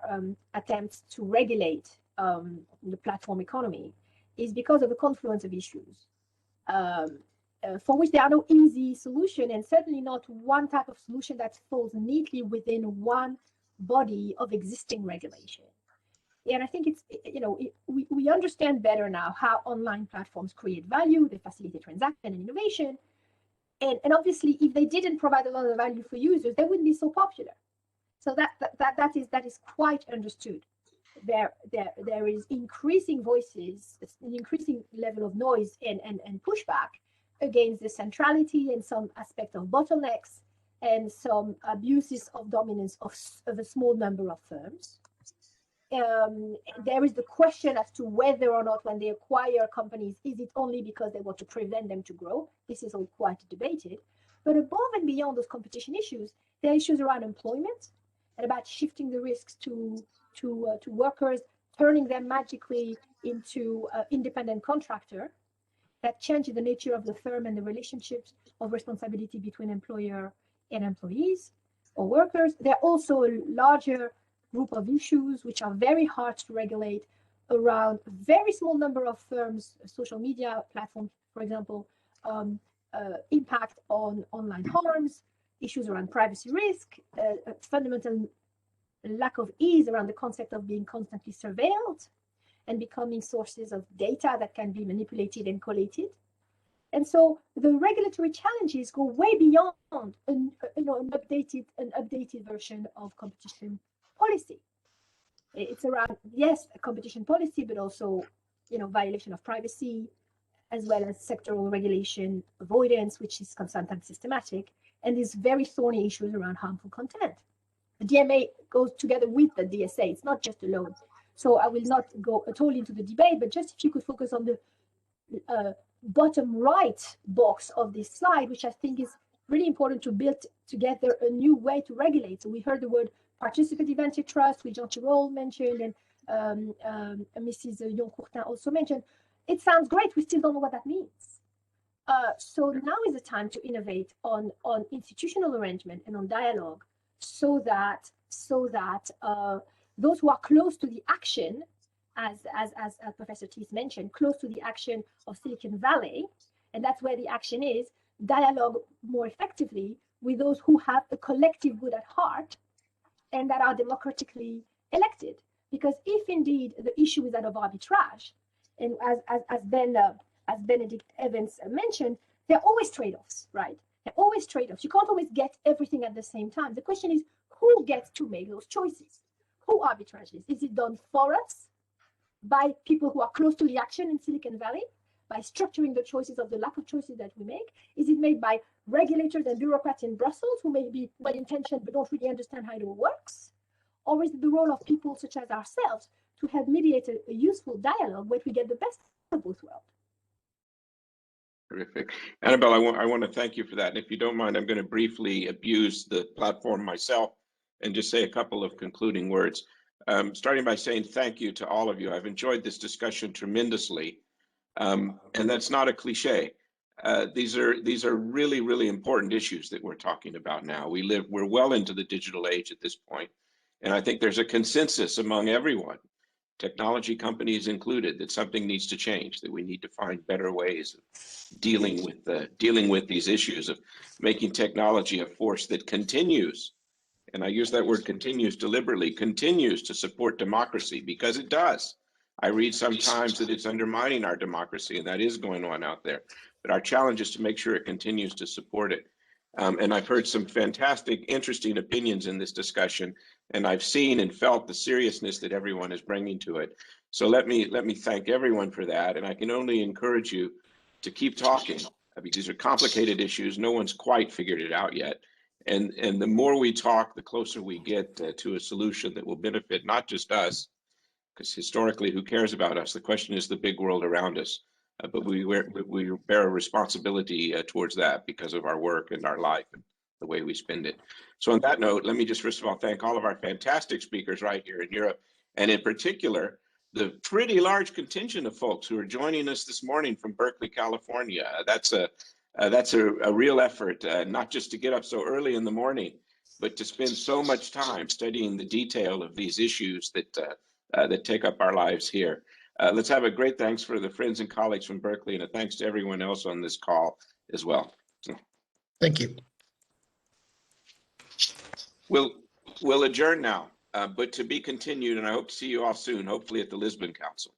attempts to regulate the platform economy is because of the confluence of issues. For which there are no easy solution, and certainly not one type of solution that falls neatly within one body of existing regulation. And I think it's, we understand better now how online platforms create value, they facilitate transaction and innovation. And obviously, if they didn't provide a lot of value for users, they wouldn't be so popular. So that is quite understood. There is increasing voices, an increasing level of noise and pushback against the centrality and some aspect of bottlenecks and some abuses of dominance of a small number of firms. There is the question as to whether or not when they acquire companies, is it only because they want to prevent them to grow? This is all quite debated. But above and beyond those competition issues, there are issues around employment and about shifting the risks to workers, turning them magically into independent contractor. That changes the nature of the firm and the relationships of responsibility between employer and employees or workers. There are also a larger group of issues which are very hard to regulate around a very small number of firms, social media platforms, for example, impact on online harms, issues around privacy risk, fundamental lack of ease around the concept of being constantly surveilled and becoming sources of data that can be manipulated and collated. And so the regulatory challenges go way beyond an updated version of competition policy. It's around, yes, a competition policy, but also, violation of privacy, as well as sectoral regulation avoidance, which is sometimes systematic, and these very thorny issues around harmful content. The DMA goes together with the DSA. It's not just alone. So I will not go at all into the debate, but just if you could focus on the bottom right box of this slide, which I think is really important to build together a new way to regulate. So we heard the word participative antitrust, which Jean Tirole mentioned, and Mrs. Yon-Courtin also mentioned. It sounds great. We still don't know what that means. So now is the time to innovate on institutional arrangement and on dialogue, so that those who are close to the action as Professor Teece mentioned, close to the action of Silicon Valley, and that's where the action is, dialogue more effectively with those who have a collective good at heart and that are democratically elected. Because if indeed the issue is that of arbitrage, and as Benedict Evans mentioned, there are always trade-offs, right? There are always trade-offs. You can't always get everything at the same time. The question is, who gets to make those choices? Who arbitrages? Is it done for us by people who are close to the action in Silicon Valley, by structuring the choices of the lack of choices that we make? Is it made by regulators and bureaucrats in Brussels who may be well-intentioned but don't really understand how it all works? Or is it the role of people such as ourselves to have mediated a useful dialogue where we get the best of both worlds? Terrific. Annabelle, I want to thank you for that. And if you don't mind, I'm going to briefly abuse the platform myself and just say a couple of concluding words. Starting by saying thank you to all of you. I've enjoyed this discussion tremendously. And that's not a cliche. These are really, really important issues that we're talking about now. We're well into the digital age at this point. And I think there's a consensus among everyone, technology companies included, that something needs to change, that we need to find better ways of dealing with these issues, of making technology a force that continues, and I use that word continues deliberately, continues to support democracy, because it does. I read sometimes that it's undermining our democracy, and that is going on out there. But our challenge is to make sure it continues to support it. And I've heard some fantastic, interesting opinions in this discussion, and I've seen and felt the seriousness that everyone is bringing to it. So let me thank everyone for that, and I can only encourage you to keep talking. I mean, these are complicated issues. No one's quite figured it out yet. And the more we talk, the closer we get to a solution that will benefit not just us, because historically, who cares about us? The question is the big world around us. But we bear a responsibility towards that because of our work and our life and the way we spend it. So on that note, let me just first of all thank all of our fantastic speakers right here in Europe, and in particular, the pretty large contingent of folks who are joining us this morning from Berkeley, California. That's a real effort, not just to get up so early in the morning, but to spend so much time studying the detail of these issues that take up our lives here. Let's have a great thanks for the friends and colleagues from Berkeley, and a thanks to everyone else on this call as well. Thank you. We'll adjourn now, but to be continued, and I hope to see you all soon, hopefully at the Lisbon Council.